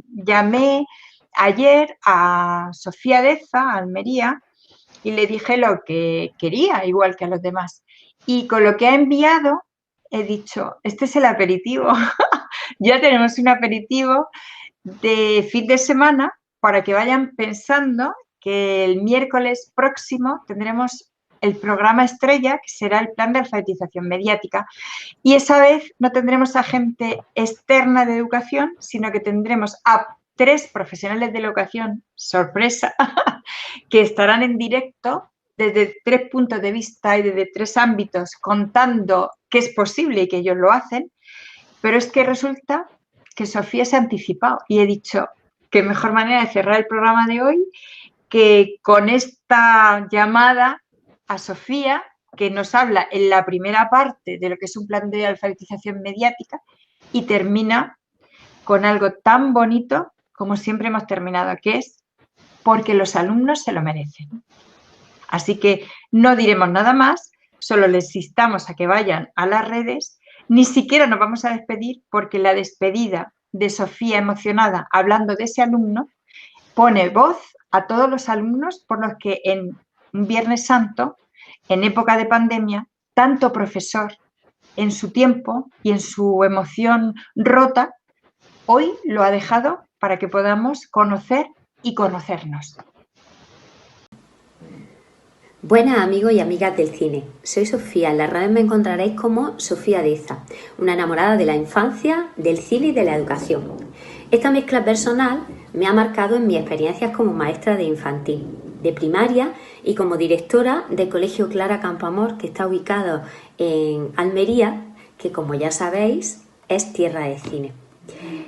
llamé ayer a Sofía Deza, a Almería, y le dije lo que quería, igual que a los demás. Y con lo que ha enviado, he dicho, este es el aperitivo. Ya tenemos un aperitivo de fin de semana para que vayan pensando que el miércoles próximo tendremos el programa estrella, que será el plan de alfabetización mediática. Y esa vez no tendremos a gente externa de educación, sino que tendremos a 3 profesionales de la educación, sorpresa, que estarán en directo desde 3 puntos de vista y desde 3 ámbitos contando que es posible y que ellos lo hacen, pero es que resulta que Sofía se ha anticipado y he dicho qué mejor manera de cerrar el programa de hoy que con esta llamada a Sofía, que nos habla en la primera parte de lo que es un plan de alfabetización mediática y termina con algo tan bonito como siempre hemos terminado, que es porque los alumnos se lo merecen. Así que no diremos nada más, solo les instamos a que vayan a las redes. Ni siquiera nos vamos a despedir porque la despedida de Sofía emocionada hablando de ese alumno pone voz a todos los alumnos por los que en un Viernes Santo, en época de pandemia, tanto profesor en su tiempo y en su emoción rota, hoy lo ha dejado para que podamos conocer y conocernos. Buenas amigos y amigas del cine, soy Sofía, en las redes me encontraréis como Sofía Deza, una enamorada de la infancia, del cine y de la educación. Esta mezcla personal me ha marcado en mis experiencias como maestra de infantil, de primaria y como directora del Colegio Clara Campoamor, que está ubicado en Almería, que como ya sabéis es tierra de cine.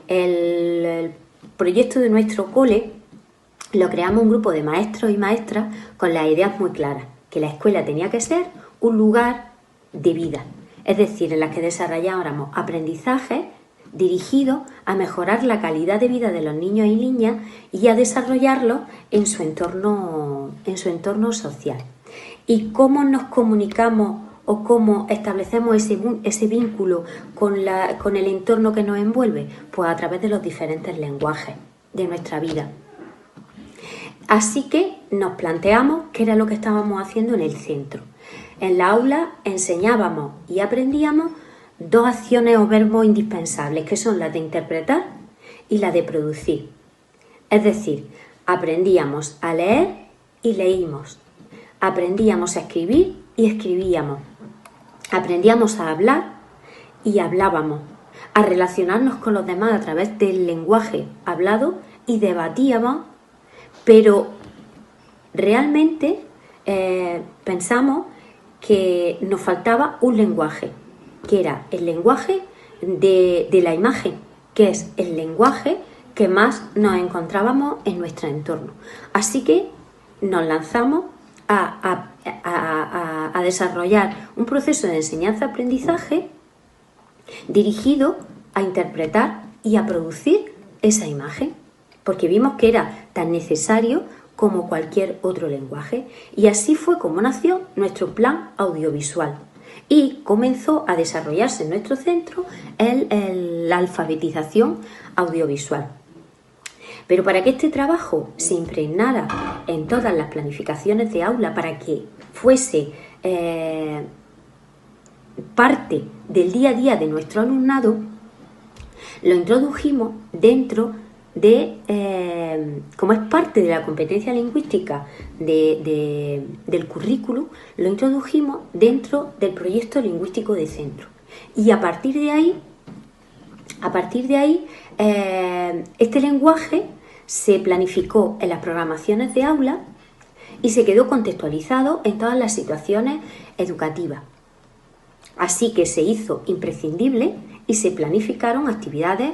El proyecto de nuestro cole lo creamos un grupo de maestros y maestras con las ideas muy claras, que la escuela tenía que ser un lugar de vida, es decir, en la que desarrolláramos aprendizajes dirigidos a mejorar la calidad de vida de los niños y niñas y a desarrollarlos en su entorno social. ¿Y cómo nos comunicamos o cómo establecemos ese vínculo con el entorno que nos envuelve? Pues a través de los diferentes lenguajes de nuestra vida. Así que nos planteamos qué era lo que estábamos haciendo en el centro. En la aula enseñábamos y aprendíamos dos acciones o verbos indispensables, que son las de interpretar y la de producir. Es decir, aprendíamos a leer y leímos, aprendíamos a escribir y escribíamos, aprendíamos a hablar y hablábamos, a relacionarnos con los demás a través del lenguaje hablado y debatíamos, pero realmente pensamos que nos faltaba un lenguaje, que era el lenguaje de la imagen, que es el lenguaje que más nos encontrábamos en nuestro entorno. Así que nos lanzamos a desarrollar un proceso de enseñanza-aprendizaje dirigido a interpretar y a producir esa imagen, porque vimos que era tan necesario como cualquier otro lenguaje. Y así fue como nació nuestro plan audiovisual y comenzó a desarrollarse en nuestro centro la alfabetización audiovisual. Pero para que este trabajo se impregnara en todas las planificaciones de aula, para que fuese parte del día a día de nuestro alumnado, lo introdujimos dentro de, como es parte de la competencia lingüística del currículum, lo introdujimos dentro del proyecto lingüístico de centro. Y a partir de ahí, este lenguaje se planificó en las programaciones de aula y se quedó contextualizado en todas las situaciones educativas. Así que se hizo imprescindible y se planificaron actividades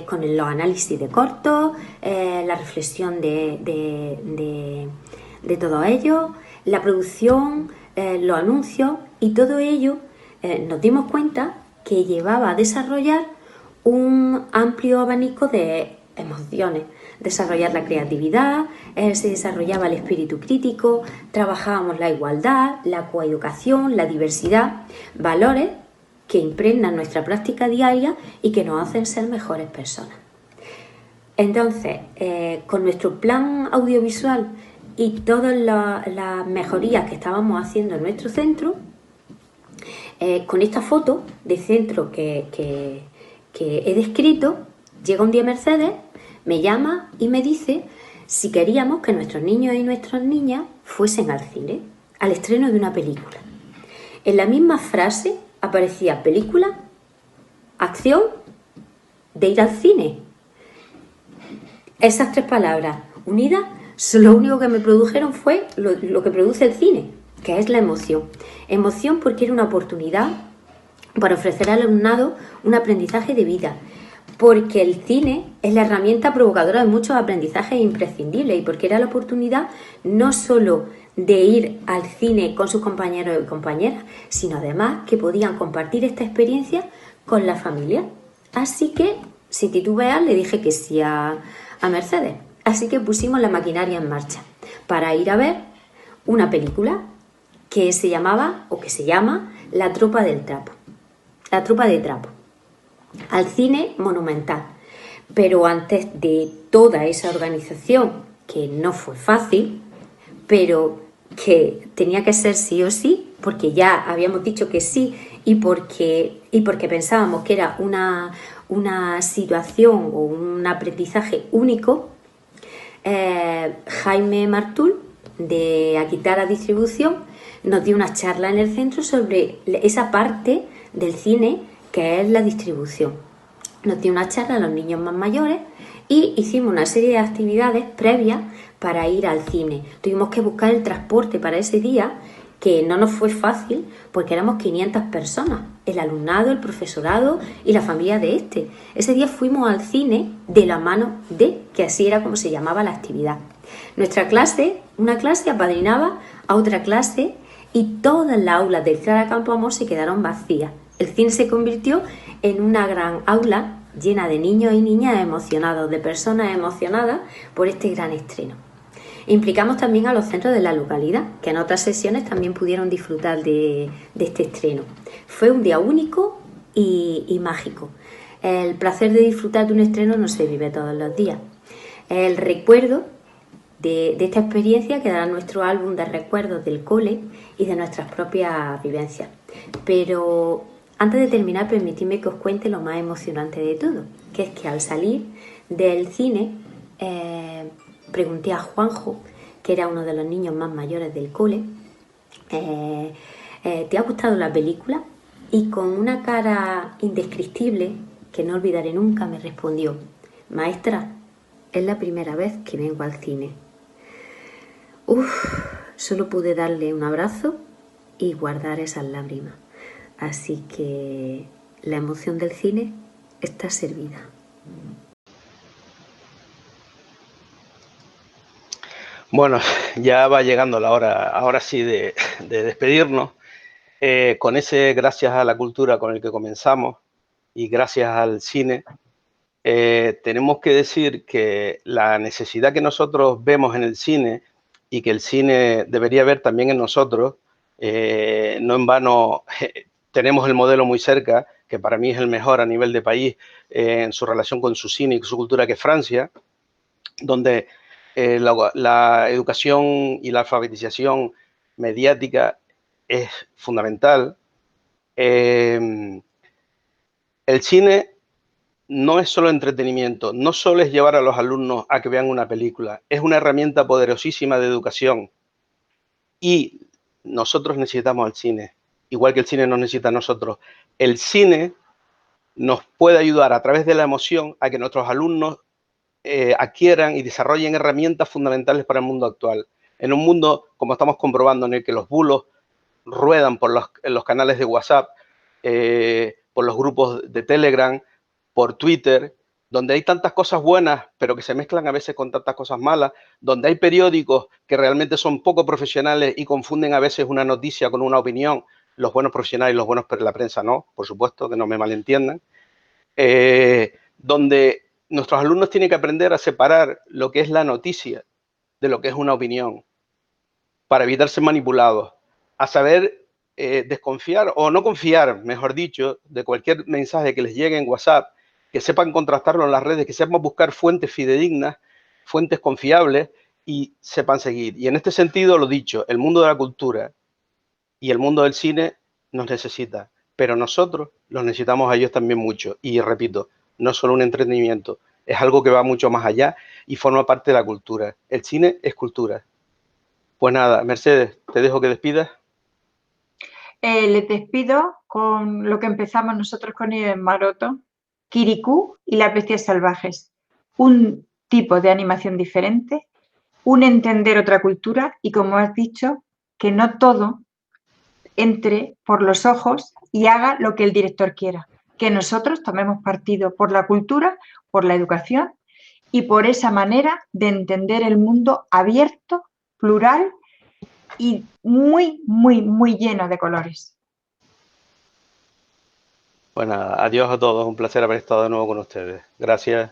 con los análisis de cortos, la reflexión de todo ello, la producción, los anuncios, y todo ello nos dimos cuenta que llevaba a desarrollar un amplio abanico de emociones, desarrollar la creatividad, se desarrollaba el espíritu crítico, trabajábamos la igualdad, la coeducación, la diversidad, valores que impregnan nuestra práctica diaria y que nos hacen ser mejores personas. Entonces, con nuestro plan audiovisual y todas las mejorías que estábamos haciendo en nuestro centro, con esta foto de centro que he descrito, llega un día Mercedes, me llama y me dice si queríamos que nuestros niños y nuestras niñas fuesen al cine, al estreno de una película. En la misma frase aparecía película, acción, de ir al cine. Esas tres palabras unidas, lo único que me produjeron fue lo que produce el cine, que es la emoción. Emoción porque era una oportunidad para ofrecer al alumnado un aprendizaje de vida, porque el cine es la herramienta provocadora de muchos aprendizajes imprescindibles y porque era la oportunidad no solo de ir al cine con sus compañeros y compañeras, sino además que podían compartir esta experiencia con la familia. Así que, sin titubear, le dije que sí a Mercedes. Así que pusimos la maquinaria en marcha para ir a ver una película que se llama La Tropa del Trapo. La Tropa de Trapo. Al cine Monumental. Pero antes de toda esa organización, que no fue fácil, pero que tenía que ser sí o sí, porque ya habíamos dicho que sí y porque pensábamos que era una situación o un aprendizaje único, Jaime Martul, de Aquitara Distribución, nos dio una charla en el centro sobre esa parte del cine que es la distribución. nos dio una charla a los niños más mayores y hicimos una serie de actividades previas para ir al cine. Tuvimos que buscar el transporte para ese día, que no nos fue fácil porque éramos 500 personas, el alumnado, el profesorado y la familia de este. Ese día fuimos al cine de la mano de, que así era como se llamaba la actividad. Nuestra clase, una clase apadrinaba a otra clase y todas las aulas del Clara Campoamor se quedaron vacías. El cine se convirtió en una gran aula llena de niños y niñas emocionados, de personas emocionadas por este gran estreno. Implicamos también a los centros de la localidad, que en otras sesiones también pudieron disfrutar de este estreno. Fue un día único y mágico. El placer de disfrutar de un estreno no se vive todos los días. El recuerdo de esta experiencia quedará en nuestro álbum de recuerdos del cole y de nuestras propias vivencias. Pero antes de terminar, permitidme que os cuente lo más emocionante de todo, que es que al salir del cine pregunté a Juanjo, que era uno de los niños más mayores del cole, ¿te ha gustado la película? Y con una cara indescriptible, que no olvidaré nunca, me respondió: maestra, es la primera vez que vengo al cine. Solo pude darle un abrazo y guardar esas lágrimas. Así que la emoción del cine está servida. Bueno, ya va llegando la hora, ahora sí, de despedirnos. Con ese gracias a la cultura con el que comenzamos y gracias al cine, tenemos que decir que la necesidad que nosotros vemos en el cine y que el cine debería ver también en nosotros, no en vano tenemos el modelo muy cerca, que para mí es el mejor a nivel de país en su relación con su cine y su cultura, que es Francia, donde la educación y la alfabetización mediática es fundamental. El cine no es solo entretenimiento, no solo es llevar a los alumnos a que vean una película, es una herramienta poderosísima de educación y nosotros necesitamos al cine, igual que el cine nos necesita a nosotros. El cine nos puede ayudar a través de la emoción a que nuestros alumnos adquieran y desarrollen herramientas fundamentales para el mundo actual. En un mundo, como estamos comprobando, en el que los bulos ruedan por los canales de WhatsApp, por los grupos de Telegram, por Twitter, donde hay tantas cosas buenas, pero que se mezclan a veces con tantas cosas malas, donde hay periódicos que realmente son poco profesionales y confunden a veces una noticia con una opinión, los buenos profesionales y los buenos, pero la prensa no, por supuesto, que no me malentiendan, donde nuestros alumnos tienen que aprender a separar lo que es la noticia de lo que es una opinión, para evitar ser manipulados, a saber desconfiar o no confiar, mejor dicho, de cualquier mensaje que les llegue en WhatsApp, que sepan contrastarlo en las redes, que sepan buscar fuentes fidedignas, fuentes confiables y sepan seguir. Y en este sentido, lo dicho, el mundo de la cultura y el mundo del cine nos necesita, pero nosotros los necesitamos a ellos también mucho. Y repito, no es solo un entretenimiento, es algo que va mucho más allá y forma parte de la cultura. El cine es cultura. Pues nada, Mercedes, te dejo que despidas. Les despido con lo que empezamos nosotros con Ibn Maroto, Kirikou y las bestias salvajes. Un tipo de animación diferente, un entender otra cultura y, como has dicho, que no todo entre por los ojos y haga lo que el director quiera. Que nosotros tomemos partido por la cultura, por la educación y por esa manera de entender el mundo abierto, plural y muy, muy, muy lleno de colores. Bueno, adiós a todos, un placer haber estado de nuevo con ustedes. Gracias.